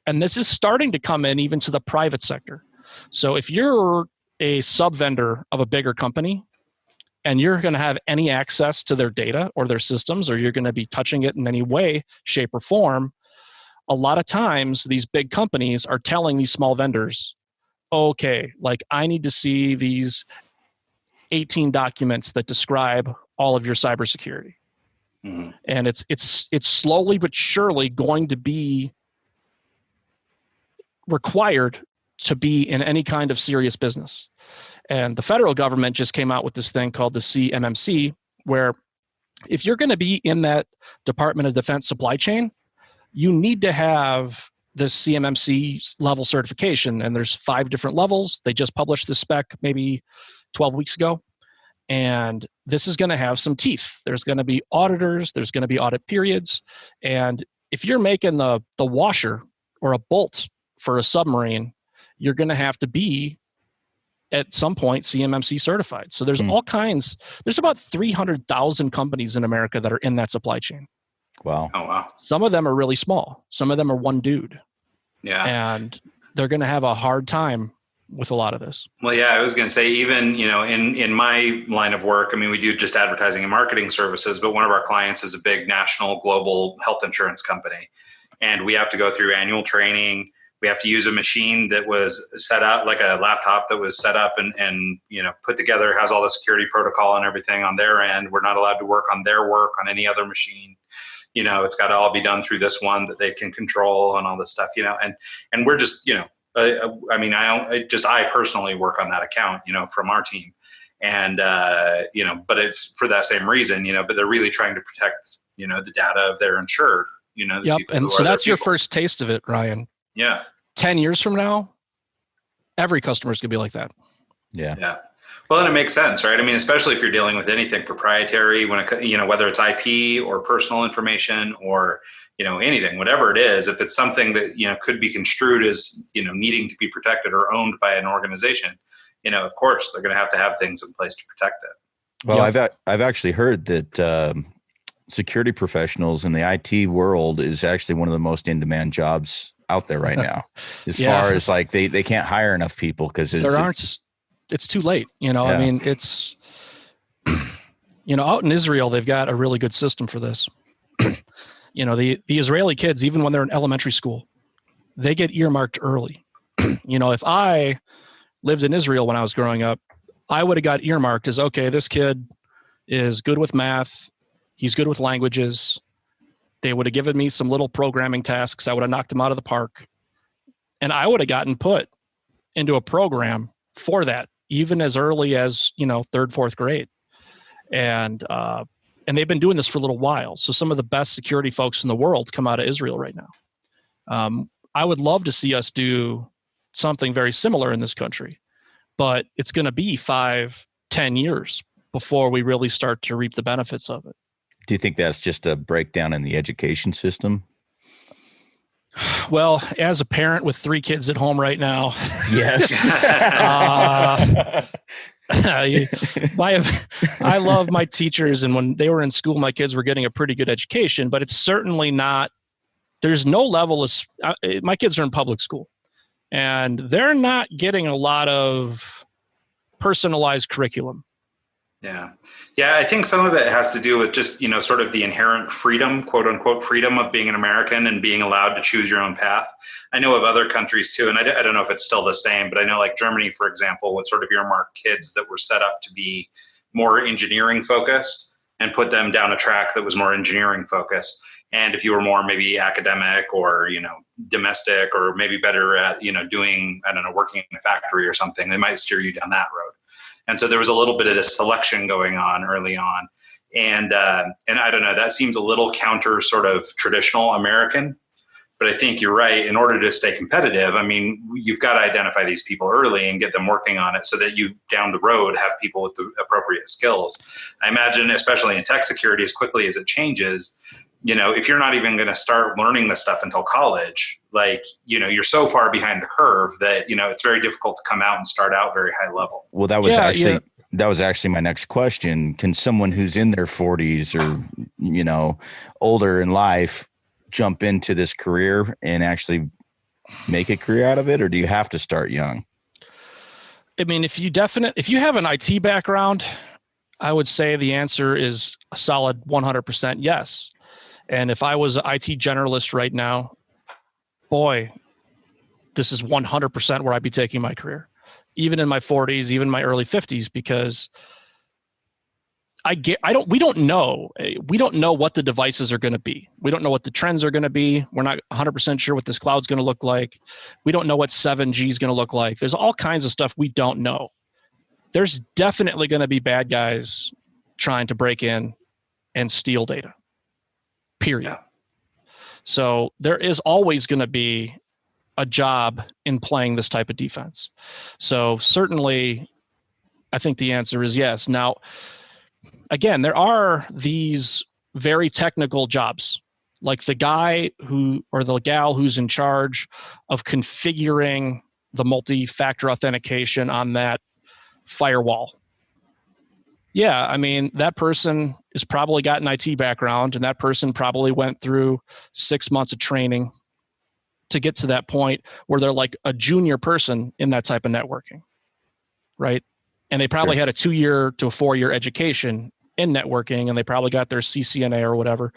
And this is starting to come in even to the private sector. So if you're a sub vendor of a bigger company and you're going to have any access to their data or their systems, or you're going to be touching it in any way, shape, or form, a lot of times these big companies are telling these small vendors, okay, like I need to see these 18 documents that describe all of your cybersecurity. And it's slowly but surely going to be required to be in any kind of serious business. And the federal government just came out with this thing called the CMMC, where if you're going to be in that Department of Defense supply chain, you need to have this CMMC level certification. And there's 5 different levels. They just published the spec maybe 12 weeks ago. And this is going to have some teeth. There's going to be auditors. There's going to be audit periods. And if you're making the washer or a bolt for a submarine, you're going to have to be at some point CMMC certified. So there's all kinds. There's about 300,000 companies in America that are in that supply chain. Wow. Oh, wow. Some of them are really small. Some of them are one dude. Yeah. And they're going to have a hard time with a lot of this. Well, yeah, I was going to say, even, in my line of work, I mean, we do just advertising and marketing services, but one of our clients is a big national global health insurance company. And we have to go through annual training. We have to use a machine that was set up, like a laptop that was set up and put together, has all the security protocol and everything on their end. We're not allowed to work on their work on any other machine. it's got to all be done through this one that they can control and all this stuff, and we're just, I personally work on that account, from our team. And, but it's for that same reason, but they're really trying to protect, the data of their insured, Yep. And so that's your first taste of it, Ryan. Yeah. 10 years from now, every customer is going to be like that. Yeah. Yeah. Well, and it makes sense, right? I mean, especially if you're dealing with anything proprietary, when it, whether it's IP or personal information or, anything, whatever it is, if it's something that, could be construed as, needing to be protected or owned by an organization, of course, they're going to have things in place to protect it. Well, Yep. I've actually heard that security professionals in the IT world is actually one of the most in-demand jobs out there right now. As far as like they can't hire enough people because it's too late. Yeah. I mean, it's, out in Israel, they've got a really good system for this. The Israeli kids, even when they're in elementary school, they get earmarked early. If I lived in Israel when I was growing up, I would have got earmarked as, okay, this kid is good with math. He's good with languages. They would have given me some little programming tasks. I would have knocked him out of the park. And I would have gotten put into a program for that, even as early as, third, fourth grade. And they've been doing this for a little while. So some of the best security folks in the world come out of Israel right now. I would love to see us do something very similar in this country, but it's going to be 5-10 years before we really start to reap the benefits of it. Do you think that's just a breakdown in the education system? Well, as a parent with 3 kids at home right now, Yes. I love my teachers, and when they were in school, my kids were getting a pretty good education, but it's certainly not, there's no level of, my kids are in public school, and they're not getting a lot of personalized curriculum. Yeah. Yeah. I think some of it has to do with just, sort of the inherent freedom, quote unquote, freedom of being an American and being allowed to choose your own path. I know of other countries too, and I don't know if it's still the same, but I know like Germany, for example, would sort of earmark kids that were set up to be more engineering focused and put them down a track that was more engineering focused. And if you were more maybe academic or, domestic or maybe better at, doing, working in a factory or something, they might steer you down that road. And so there was a little bit of this selection going on early on. And I don't know, that seems a little counter sort of traditional American, but I think you're right. In order to stay competitive, I mean, you've got to identify these people early and get them working on it so that you down the road have people with the appropriate skills. I imagine, especially in tech security, as quickly as it changes, if you're not even going to start learning this stuff until college, like, you're so far behind the curve that, it's very difficult to come out and start out very high level. Well, that was actually my next question. Can someone who's in their 40s or, older in life jump into this career and actually make a career out of it? Or do you have to start young? I mean, if you have an IT background, I would say the answer is a solid 100% yes. And if I was an IT generalist right now, boy, this is 100% where I'd be taking my career, even in my 40s, even my early 50s, because we don't know what the devices are going to be. We don't know what the trends are going to be. We're not 100% sure what this cloud's going to look like. We don't know what 7G is going to look like. There's all kinds of stuff we don't know. There's definitely going to be bad guys trying to break in and steal data. Period. Yeah. So there is always going to be a job in playing this type of defense. So certainly, I think the answer is yes. Now, again, there are these very technical jobs, like the guy or the gal who's in charge of configuring the multi-factor authentication on that firewall. Yeah, I mean, that person has probably got an IT background, and that person probably went through 6 months of training to get to that point where they're like a junior person in that type of networking, right? And they probably had a 2-year to a 4-year education in networking, and they probably got their CCNA or whatever.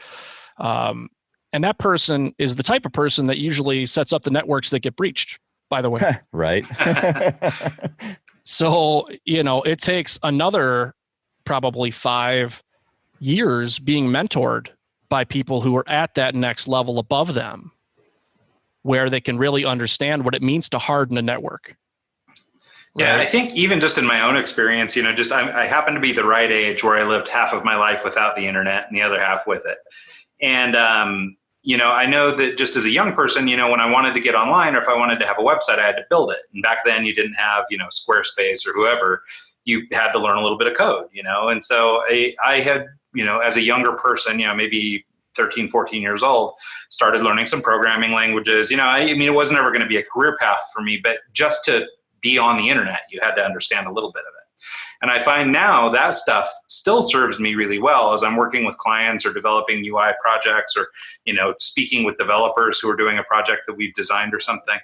And that person is the type of person that usually sets up the networks that get breached, by the way. Right. So, it takes another probably 5 years being mentored by people who are at that next level above them, where they can really understand what it means to harden a network. Yeah, Right? I think even just in my own experience, just I happen to be the right age where I lived half of my life without the internet and the other half with it. And, I know that just as a young person, when I wanted to get online or if I wanted to have a website, I had to build it. And back then you didn't have, Squarespace or whoever. You had to learn a little bit of code, And so I had, as a younger person, maybe 13, 14 years old, started learning some programming languages. It wasn't ever going to be a career path for me, but just to be on the internet, you had to understand a little bit of it. And I find now that stuff still serves me really well as I'm working with clients or developing UI projects or, speaking with developers who are doing a project that we've designed or something.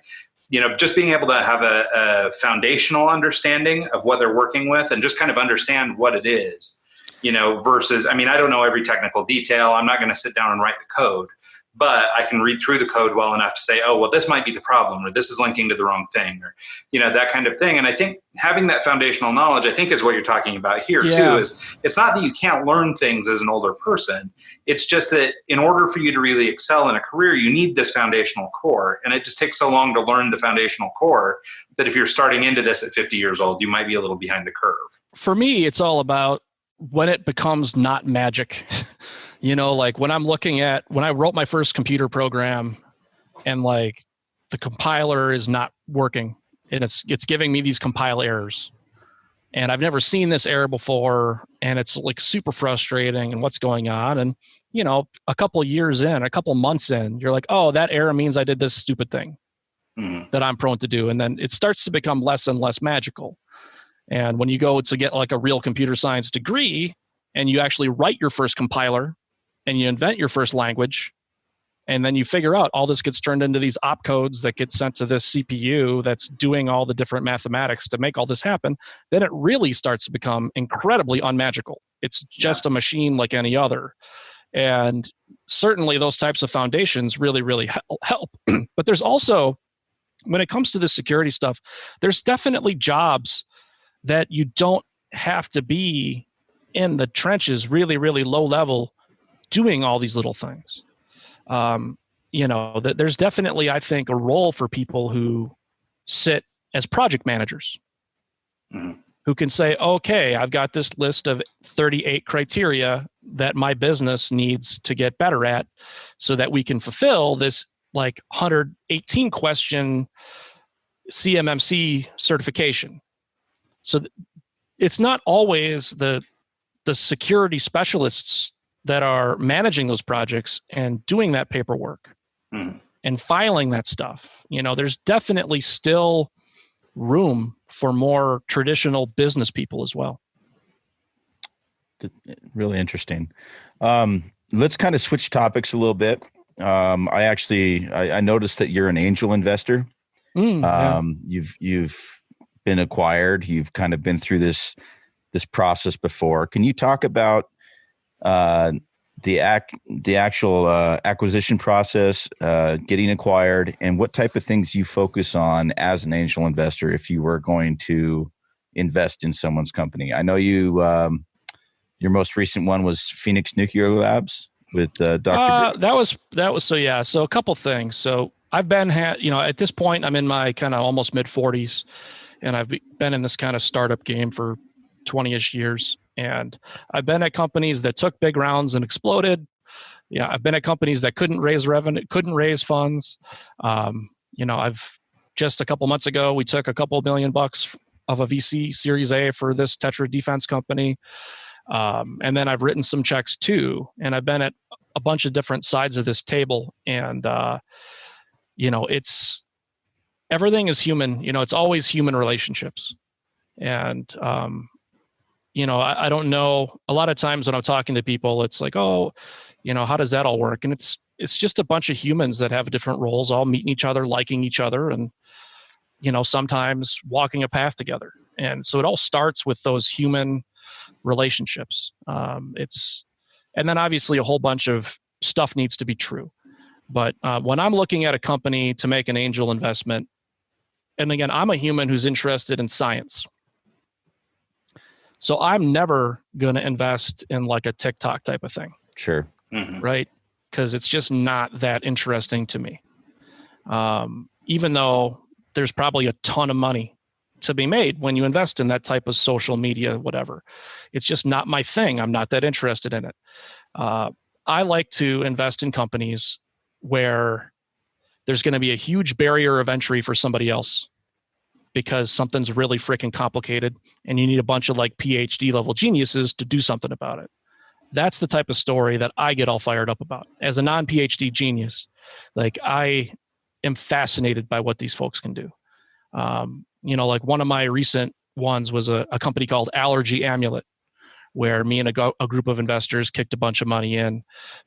Just being able to have a foundational understanding of what they're working with and just kind of understand what it is, versus, I don't know every technical detail. I'm not going to sit down and write the code, but I can read through the code well enough to say, oh, well, this might be the problem, or this is linking to the wrong thing, or, that kind of thing. And I think having that foundational knowledge, I think is what you're talking about here too, is it's not that you can't learn things as an older person. It's just that in order for you to really excel in a career, you need this foundational core. And it just takes so long to learn the foundational core that if you're starting into this at 50 years old, you might be a little behind the curve. For me, it's all about when it becomes not magic. Like when I wrote my first computer program and like the compiler is not working and it's giving me these compile errors and I've never seen this error before and it's like super frustrating and what's going on. And, a couple months in, you're like, oh, that error means I did this stupid thing that I'm prone to do. And then it starts to become less and less magical. And when you go to get like a real computer science degree and you actually write your first compiler, and you invent your first language, and then you figure out all this gets turned into these opcodes that get sent to this CPU that's doing all the different mathematics to make all this happen, then it really starts to become incredibly unmagical. It's just a machine like any other. And certainly those types of foundations really, really help. But there's also, when it comes to the security stuff, there's definitely jobs that you don't have to be in the trenches, really, really low level, doing all these little things. That there's definitely, I think, a role for people who sit as project managers who can say, okay, I've got this list of 38 criteria that my business needs to get better at so that we can fulfill this like 118 question CMMC certification. So it's not always the security specialists that are managing those projects and doing that paperwork and filing that stuff. There's definitely still room for more traditional business people as well. Really interesting. Let's kind of switch topics a little bit. I noticed that you're an angel investor. You've been acquired. You've kind of been through this process before. Can you talk about the actual acquisition process, getting acquired, and what type of things you focus on as an angel investor if you were going to invest in someone's company? I know you your most recent one was Phoenix Nuclear Labs with Dr. That was so a couple things. So I've been at this point I'm in my kind of almost mid 40s, and I've been in this kind of startup game for 20-ish years. And I've been at companies that took big rounds and exploded. Yeah, I've been at companies that couldn't raise revenue, couldn't raise funds. I've just a couple months ago, we took a couple $1 million of a VC Series A for this Tetra defense company. And then I've written some checks too. And I've been at a bunch of different sides of this table. And, it's everything is human. It's always human relationships. And, I don't know. A lot of times when I'm talking to people, it's like, oh, how does that all work? And it's just a bunch of humans that have different roles, all meeting each other, liking each other, and, sometimes walking a path together. And so it all starts with those human relationships. And then obviously a whole bunch of stuff needs to be true. But when I'm looking at a company to make an angel investment, and again, I'm a human who's interested in science. So I'm never going to invest in like a TikTok type of thing. Sure. right? Because it's just not that interesting to me. Even though there's probably a ton of money to be made when you invest in that type of social media, whatever. It's just not my thing. I'm not that interested in it. I like to invest in companies where there's going to be a huge barrier of entry for somebody else because something's really freaking complicated and you need a bunch of like PhD level geniuses to do something about it. That's the type of story that I get all fired up about. As a non-PhD genius, like I am fascinated by what these folks can do. Like one of my recent ones was a company called Allergy Amulet, where me and a group of investors kicked a bunch of money in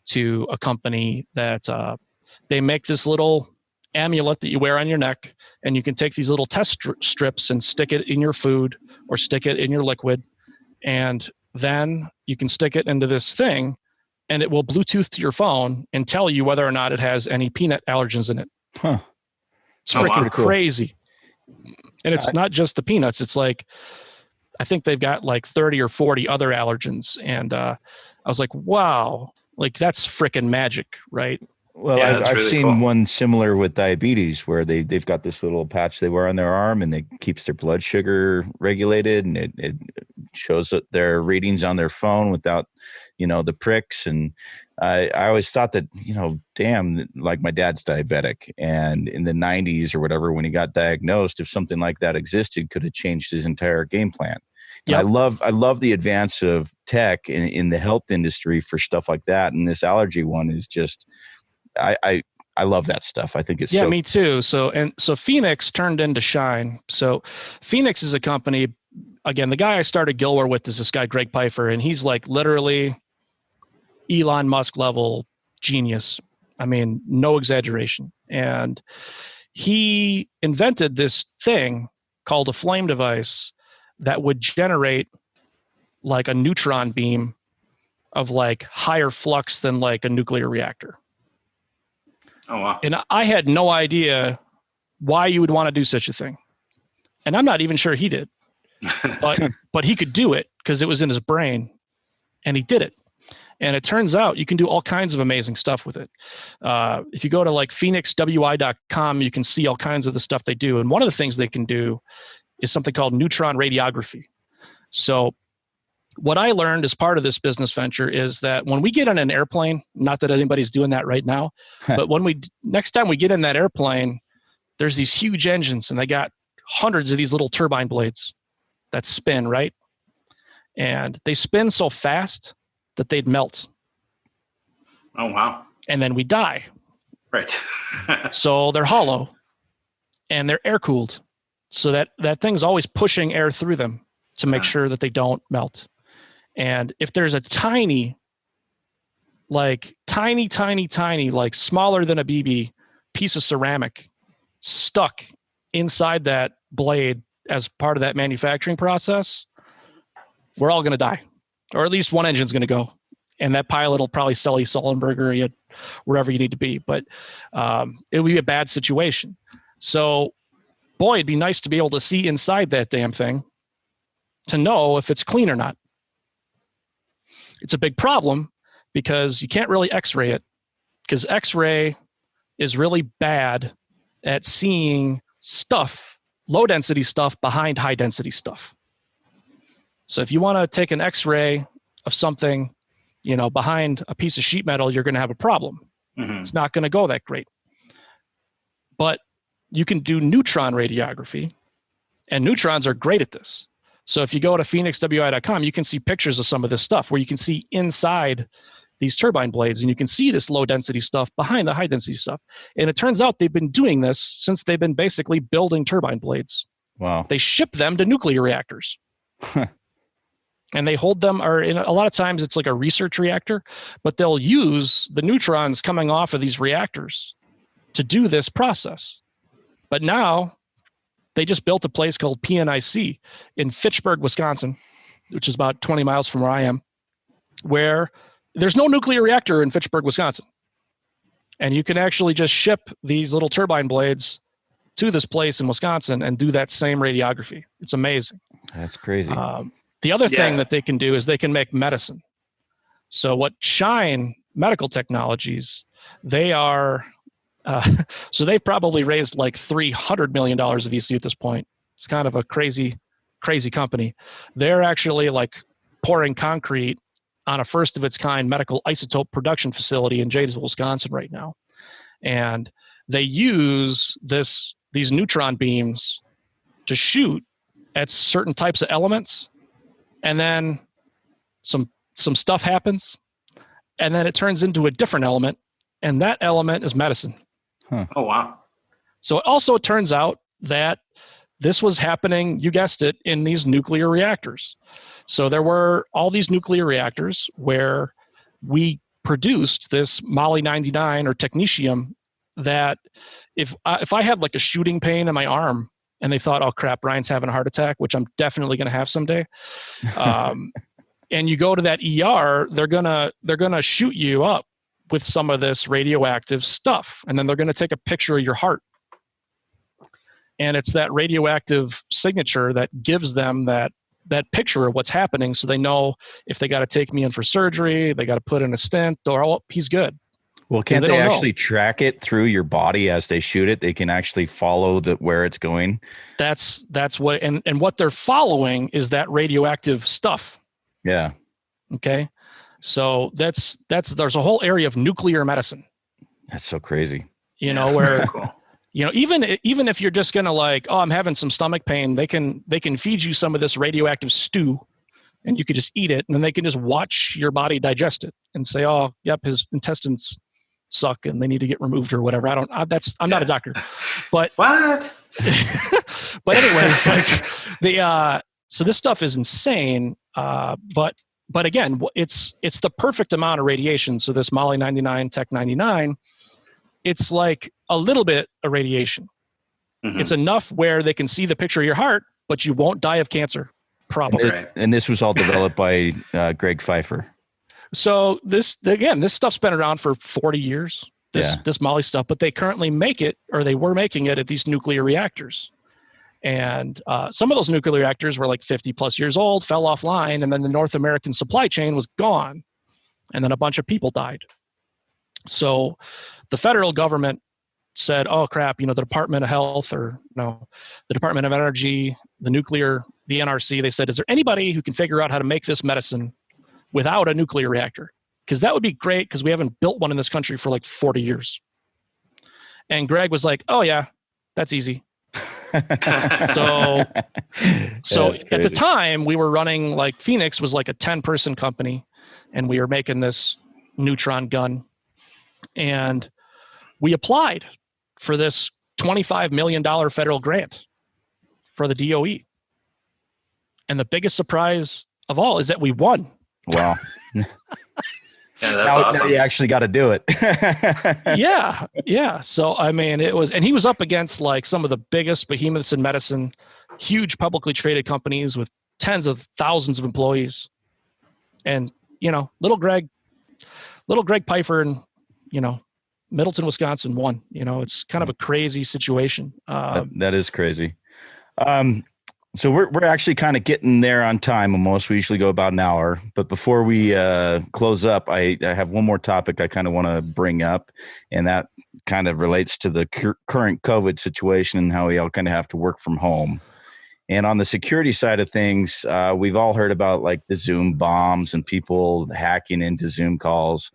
to a company that they make this little amulet that you wear on your neck, and you can take these little test strips and stick it in your food or stick it in your liquid, and then you can stick it into this thing, and it will Bluetooth to your phone and tell you whether or not it has any peanut allergens in it. Huh. It's freaking crazy. And it's not just the peanuts. It's like, I think they've got like 30 or 40 other allergens. And I was like, wow, like that's freaking magic, right? Well, Yeah, I've really seen cool. one similar with diabetes where they've got this little patch they wear on their arm and it keeps their blood sugar regulated, and it shows their readings on their phone without, the pricks. And I always thought that, damn, like my dad's diabetic, and in the 90s or whatever, when he got diagnosed, if something like that existed, could have changed his entire game plan. Yep. I love the advance of tech in the health industry for stuff like that. And this allergy one is just, I love that stuff. I think it's me too. So Phoenix turned into Shine. So Phoenix is a company. Again, the guy I started Gillware with is this guy Greg Pfeiffer, and he's like literally Elon Musk level genius. I mean, no exaggeration. And he invented this thing called a flame device that would generate like a neutron beam of like higher flux than like a nuclear reactor. Oh, wow. And I had no idea why you would want to do such a thing. And I'm not even sure he did. But he could do it because it was in his brain, and he did it. And it turns out you can do all kinds of amazing stuff with it. If you go to like phoenixwi.com, you can see all kinds of the stuff they do. And one of the things they can do is something called neutron radiography. So what I learned as part of this business venture is that when we get in an airplane, not that anybody's doing that right now, but next time we get in that airplane, there's these huge engines, and they got hundreds of these little turbine blades that spin, right? And they spin so fast that they'd melt. Oh, wow. And then we die. Right. So they're hollow and they're air cooled. So that thing's always pushing air through them to make sure that they don't melt. And if there's a tiny, like smaller than a BB piece of ceramic stuck inside that blade as part of that manufacturing process, we're all going to die. Or at least one engine's going to go. And that pilot will probably sell you Sullenberger wherever you need to be. But it would be a bad situation. So, boy, it'd be nice to be able to see inside that damn thing to know if it's clean or not. It's a big problem because you can't really X-ray it, because X-ray is really bad at seeing stuff, low-density stuff behind high-density stuff. So if you want to take an X-ray of something, behind a piece of sheet metal, you're going to have a problem. Mm-hmm. It's not going to go that great. But you can do neutron radiography, and neutrons are great at this. So if you go to phoenixwi.com, you can see pictures of some of this stuff where you can see inside these turbine blades, and you can see this low density stuff behind the high density stuff. And it turns out they've been doing this since they've been basically building turbine blades. Wow. They ship them to nuclear reactors. And they hold them, or a lot of times it's like a research reactor, but they'll use the neutrons coming off of these reactors to do this process. But now they just built a place called PNIC in Fitchburg, Wisconsin, which is about 20 miles from where I am, where there's no nuclear reactor in Fitchburg, Wisconsin. And you can actually just ship these little turbine blades to this place in Wisconsin and do that same radiography. It's amazing. That's crazy. The other thing that they can do is they can make medicine. So what Shine medical technologies, they are, so they've probably raised like $300 million of VC at this point. It's kind of a crazy company. They're actually like pouring concrete on a first of its kind medical isotope production facility in Janesville, Wisconsin right now. And they use these neutron beams to shoot at certain types of elements. And then some stuff happens, and then it turns into a different element, and that element is medicine. Oh, wow. So it also turns out that this was happening, you guessed it, in these nuclear reactors. So there were all these nuclear reactors where we produced this Moly-99 or technetium that if I had like a shooting pain in my arm and they thought, oh crap, Brian's having a heart attack, which I'm definitely going to have someday. And you go to that ER, they're gonna shoot you up with some of this radioactive stuff, and then they're gonna take a picture of your heart. And it's that radioactive signature that gives them that picture of what's happening, so they know if they got to take me in for surgery, they got to put in a stent, or oh, he's good. Well, can't they actually track it through your body as they shoot it? They can actually follow where it's going. That's what, and what they're following is that radioactive stuff. Yeah. Okay. So there's a whole area of nuclear medicine. That's so crazy. Where, cool. Even if you're just going to like, oh, I'm having some stomach pain, they can feed you some of this radioactive stew and you could just eat it, and then they can just watch your body digest it and say, oh, yep, his intestines suck and they need to get removed or whatever. I'm not a doctor, but what? But anyways, like so this stuff is insane. But again, it's the perfect amount of radiation. So this Moly-99, Tech-99, it's like a little bit of radiation. Mm-hmm. It's enough where they can see the picture of your heart, but you won't die of cancer, probably. And this was all developed by Greg Pfeiffer. So this stuff's been around for 40 years, this Moly stuff, but they currently make it, or they were making it at these nuclear reactors. And some of those nuclear reactors were like 50 plus years old, fell offline, and then the North American supply chain was gone. And then a bunch of people died. So the federal government said, oh crap, the Department of Health, the Department of Energy, the NRC, they said, is there anybody who can figure out how to make this medicine without a nuclear reactor? Because that would be great, because we haven't built one in this country for like 40 years. And Greg was like, oh yeah, that's easy. So at the time we were running, like, Phoenix was like a 10-person company, and we were making this neutron gun, and we applied for this $25 million federal grant for the DOE. And the biggest surprise of all is that we won. Wow. Yeah, that's awesome. Now you actually got to do it. Yeah. So, I mean, and he was up against like some of the biggest behemoths in medicine, huge publicly traded companies with tens of thousands of employees. And, little Greg Pfeiffer in, Middleton, Wisconsin won. It's kind of a crazy situation. That is crazy. So we're actually kind of getting there on time almost. We usually go about an hour. But before we close up, I have one more topic I kind of want to bring up, and that kind of relates to the current COVID situation and how we all kind of have to work from home. And on the security side of things, we've all heard about like the Zoom bombs and people hacking into Zoom calls.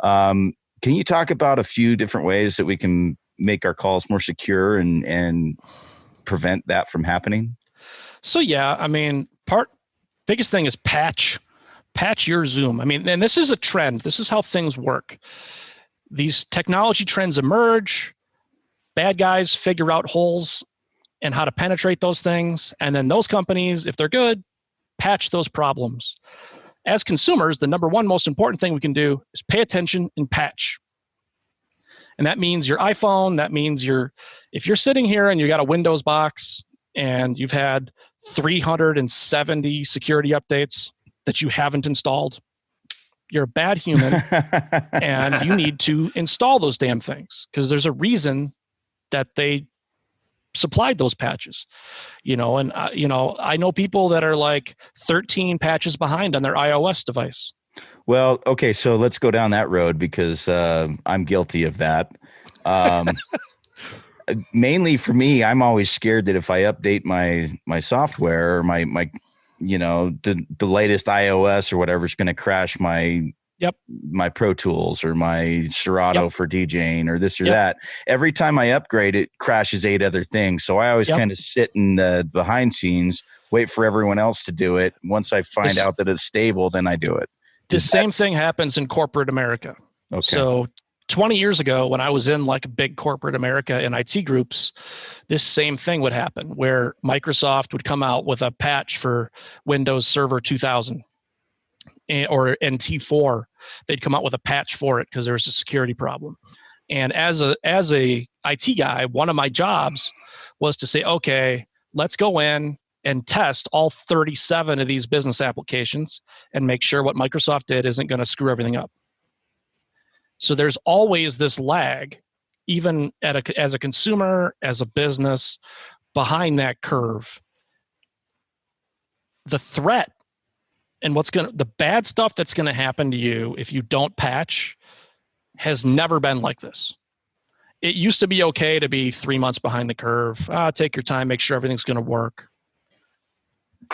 Can you talk about a few different ways that we can make our calls more secure and prevent that from happening? So yeah, I mean, biggest thing is patch your Zoom. I mean, and this is a trend. This is how things work. These technology trends emerge. Bad guys figure out holes and how to penetrate those things. And then those companies, if they're good, patch those problems. As consumers, the number one most important thing we can do is pay attention and patch. And that means your iPhone, that means if you're sitting here and you got a Windows box and you've had 370 security updates that you haven't installed, you're a bad human and you need to install those damn things, because there's a reason that they supplied those patches, and I know people that are like 13 patches behind on their iOS device. Well, okay, so let's go down that road because I'm guilty of that. Mainly for me, I'm always scared that if I update my software or my the latest iOS or whatever is going to crash my Pro Tools or my Serato for DJing or this or that. Every time I upgrade, it crashes 8 other things. So I always kind of sit in the behind scenes, wait for everyone else to do it. Once I find out that it's stable, then I do it. The same thing happens in corporate America. Okay. So 20 years ago, when I was in like big corporate America and IT groups, this same thing would happen where Microsoft would come out with a patch for Windows Server 2000 or NT4. They'd come out with a patch for it because there was a security problem. And as a IT guy, one of my jobs was to say, okay, let's go in and test all 37 of these business applications and make sure what Microsoft did isn't going to screw everything up. So there's always this lag, even as a consumer, as a business, behind that curve. The threat and the bad stuff that's going to happen to you if you don't patch has never been like this. It used to be okay to be 3 months behind the curve. Take your time, make sure everything's going to work.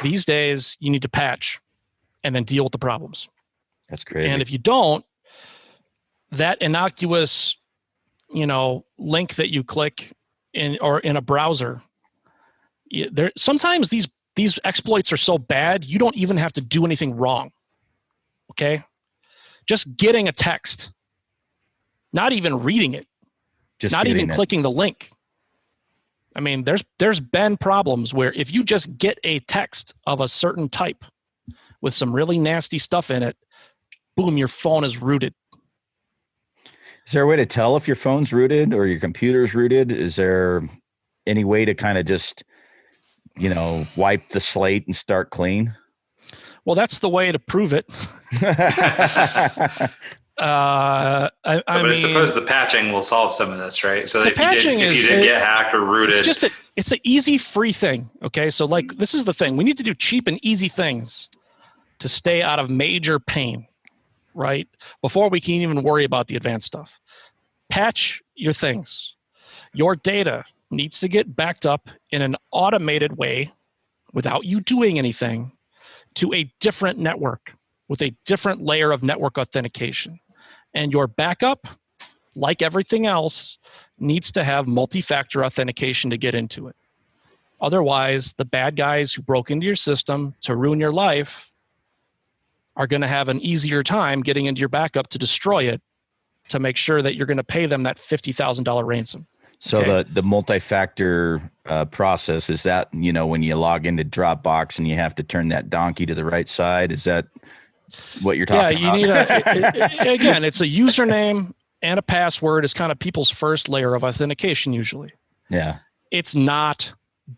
These days, you need to patch and then deal with the problems. That's crazy. And if you don't, that innocuous, link that you click in a browser, sometimes these exploits are so bad, you don't even have to do anything wrong. Okay? Just getting a text, not even reading it, not even clicking the link. I mean, there's been problems where if you just get a text of a certain type with some really nasty stuff in it, boom, your phone is rooted. Is there a way to tell if your phone's rooted or your computer's rooted? Is there any way to kind of just, wipe the slate and start clean? Well, that's the way to prove it. I suppose the patching will solve some of this, right? So if you did get hacked or rooted, it's an easy, free thing. Okay, so this is the thing: we need to do cheap and easy things to stay out of major pain, right? Before we can even worry about the advanced stuff. Patch your things. Your data needs to get backed up in an automated way, without you doing anything, to a different network with a different layer of network authentication. And your backup, like everything else, needs to have multi-factor authentication to get into it. Otherwise, the bad guys who broke into your system to ruin your life are going to have an easier time getting into your backup to destroy it, to make sure that you're going to pay them that $50,000 ransom. So okay. the multi-factor process, is that, when you log into Dropbox and you have to turn that donkey to the right side, is that what you're talking about? Yeah, you need again, it's a username and a password is kind of people's first layer of authentication usually. Yeah. It's not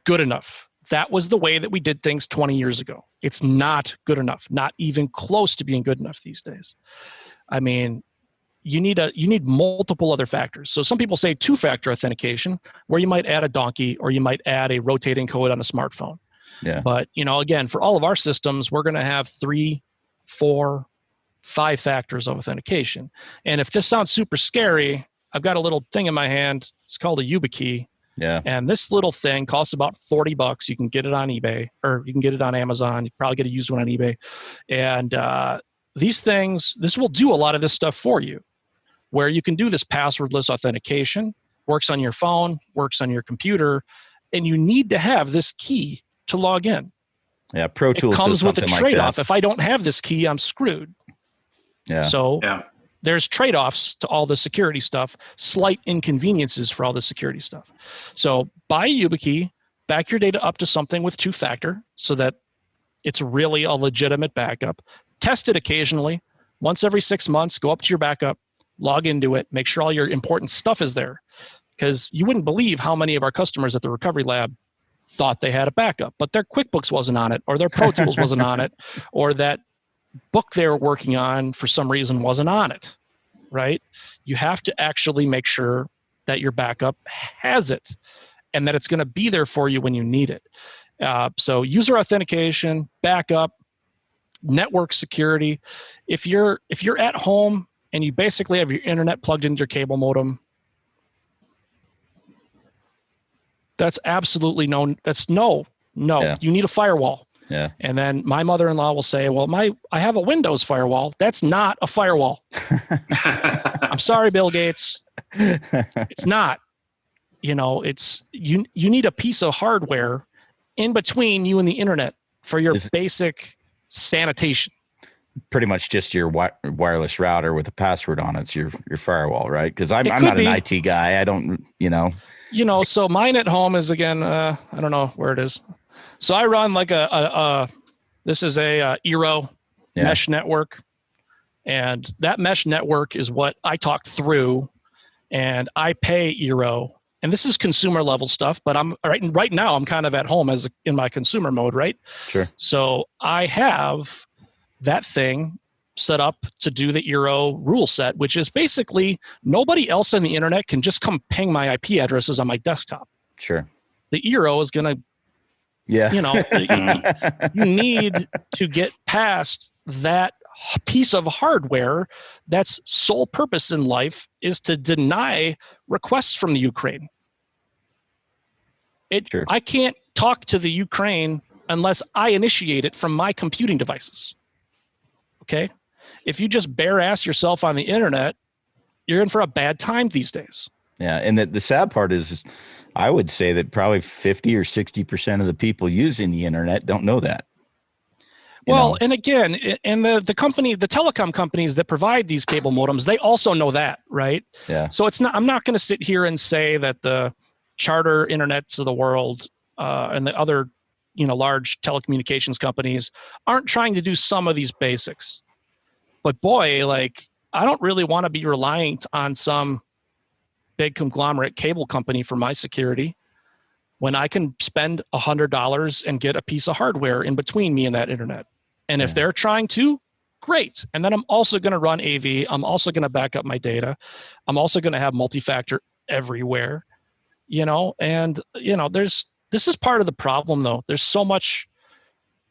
good enough. That was the way that we did things 20 years ago. It's not good enough, not even close to being good enough these days. I mean, you need multiple other factors. So some people say 2-factor authentication, where you might add a donkey or you might add a rotating code on a smartphone. Yeah. But, again, for all of our systems, we're going to have 3, 4, 5 factors of authentication. And if this sounds super scary, I've got a little thing in my hand. It's called a YubiKey. Yeah. And this little thing costs about $40. You can get it on eBay, or you can get it on Amazon. You probably get a used one on eBay. And these things, this will do a lot of this stuff for you, where you can do this passwordless authentication, works on your phone, works on your computer, and you need to have this key to log in. Yeah, Pro Tools it comes does with a something trade-off. Like if I don't have this key, I'm screwed. Yeah. So there's trade-offs to all the security stuff, slight inconveniences for all the security stuff. So buy a YubiKey, back your data up to something with 2-factor so that it's really a legitimate backup. Test it occasionally. Once every 6 months, go up to your backup, log into it, make sure all your important stuff is there. Because you wouldn't believe how many of our customers at the Recovery Lab thought they had a backup, but their QuickBooks wasn't on it, or their Pro Tools wasn't on it, or that book they were working on for some reason wasn't on it, right? You have to actually make sure that your backup has it and that it's going to be there for you when you need it. So user authentication, backup, network security. If you're at home and you basically have your internet plugged into your cable modem, that's absolutely no. Yeah. You need a firewall. Yeah. And then my mother-in-law will say, well, I have a Windows firewall. That's not a firewall. I'm sorry, Bill Gates. It's not. It's you need a piece of hardware in between you and the internet for your basic sanitation. Pretty much just your wireless router with a password on it's your firewall, right? Because I'm not an IT guy. I don't, so mine at home is, again, I don't know where it is. So I run like this is a Eero mesh network, and that mesh network is what I talk through, and I pay Eero. And this is consumer level stuff, but I'm right now I'm kind of at home in my consumer mode, right? Sure. So I have that thing set up to do the Eero rule set, which is basically nobody else on the internet can just come ping my IP addresses on my desktop. Sure. The Eero is going to, you need to get past that piece of hardware that's sole purpose in life is to deny requests from the Ukraine. Sure. I can't talk to the Ukraine unless I initiate it from my computing devices. Okay? If you just bare ass yourself on the internet, you're in for a bad time these days. Yeah, and the sad part is I would say that probably 50 or 60% of the people using the internet don't know that. Well, and again, and the telecom companies that provide these cable modems, they also know that, right? Yeah. So I'm not going to sit here and say that the Charter Internets of the world and the other, large telecommunications companies aren't trying to do some of these basics. But boy, I don't really want to be reliant on some big conglomerate cable company for my security when I can spend $100 and get a piece of hardware in between me and that internet. And if they're trying to, great. And then I'm also going to run AV. I'm also going to back up my data. I'm also going to have multi-factor everywhere, and, this is part of the problem though. There's so much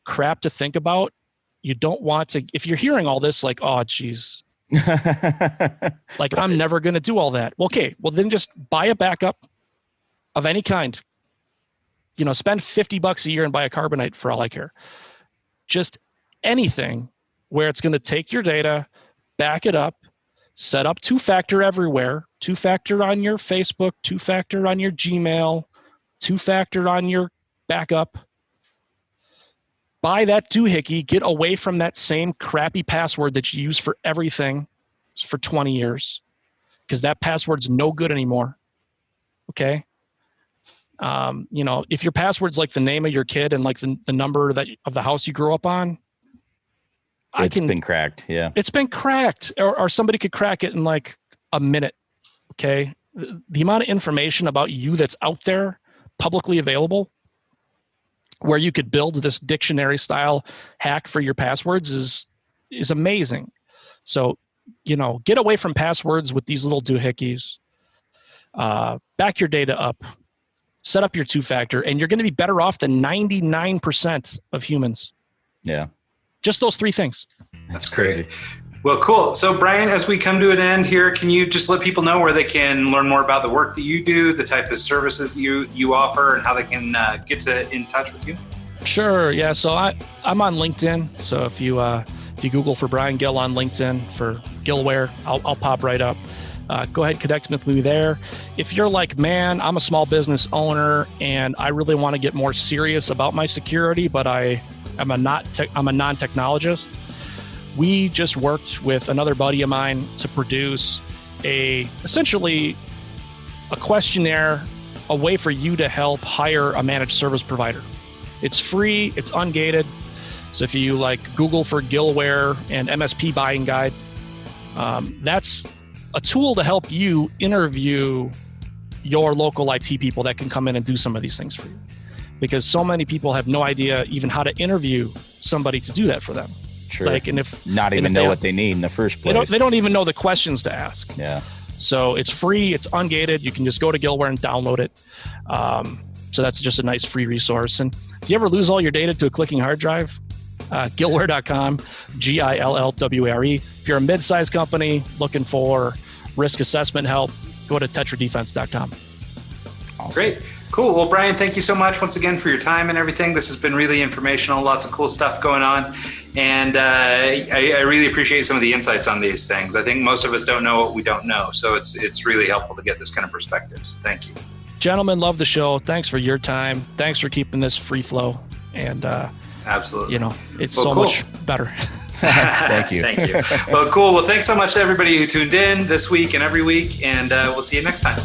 crap to think about. You don't want to, if you're hearing all this, like, oh, geez, I'm never going to do all that. Okay. Well, then just buy a backup of any kind, spend $50 a year and buy a Carbonite for all I care. Just anything where it's going to take your data, back it up, set up two-factor everywhere, two-factor on your Facebook, two-factor on your Gmail, two-factor on your backup. Buy that doohickey, get away from that same crappy password that you use for everything for 20 years, because that password's no good anymore. Okay? If your password's like the name of your kid and like the number of the house you grew up on, it's been cracked. Yeah. It's been cracked, or somebody could crack it in like a minute. Okay. The amount of information about you that's out there publicly available where you could build this dictionary style hack for your passwords is amazing. So, get away from passwords with these little doohickeys, back your data up, set up your two-factor, and you're going to be better off than 99% of humans. Yeah. Just those three things. That's crazy. Well, cool. So, Brian, as we come to an end here, can you just let people know where they can learn more about the work that you do, the type of services that you offer, and how they can get in touch with you? Sure. Yeah. So I'm on LinkedIn. So if you Google for Brian Gill on LinkedIn for Gillware, I'll pop right up. Go ahead, connect with me there. If you're like, man, I'm a small business owner and I really want to get more serious about my security, but I'm a non-technologist. We just worked with another buddy of mine to produce essentially a questionnaire, a way for you to help hire a managed service provider. It's free, it's ungated. So if you Google for Gillware and MSP buying guide, that's a tool to help you interview your local IT people that can come in and do some of these things for you. Because so many people have no idea even how to interview somebody to do that for them. Sure. And if not even know what they need in the first place. They don't even know the questions to ask. Yeah. So it's free, it's ungated. You can just go to Gillware and download it. So that's just a nice free resource. And if you ever lose all your data to a clicking hard drive, Gillware.com, Gillwre. If you're a mid-sized company looking for risk assessment help, go to tetradefense.com. Awesome. Great. Cool. Well, Brian, thank you so much once again for your time and everything. This has been really informational, lots of cool stuff going on. And I really appreciate some of the insights on these things. I think most of us don't know what we don't know. So it's really helpful to get this kind of perspective. So thank you. Gentlemen, love the show. Thanks for your time. Thanks for keeping this free flow. And, absolutely, it's well, so cool. much better. Thank you. Thank you. Well, cool. Well, thanks so much to everybody who tuned in this week and every week. And we'll see you next time.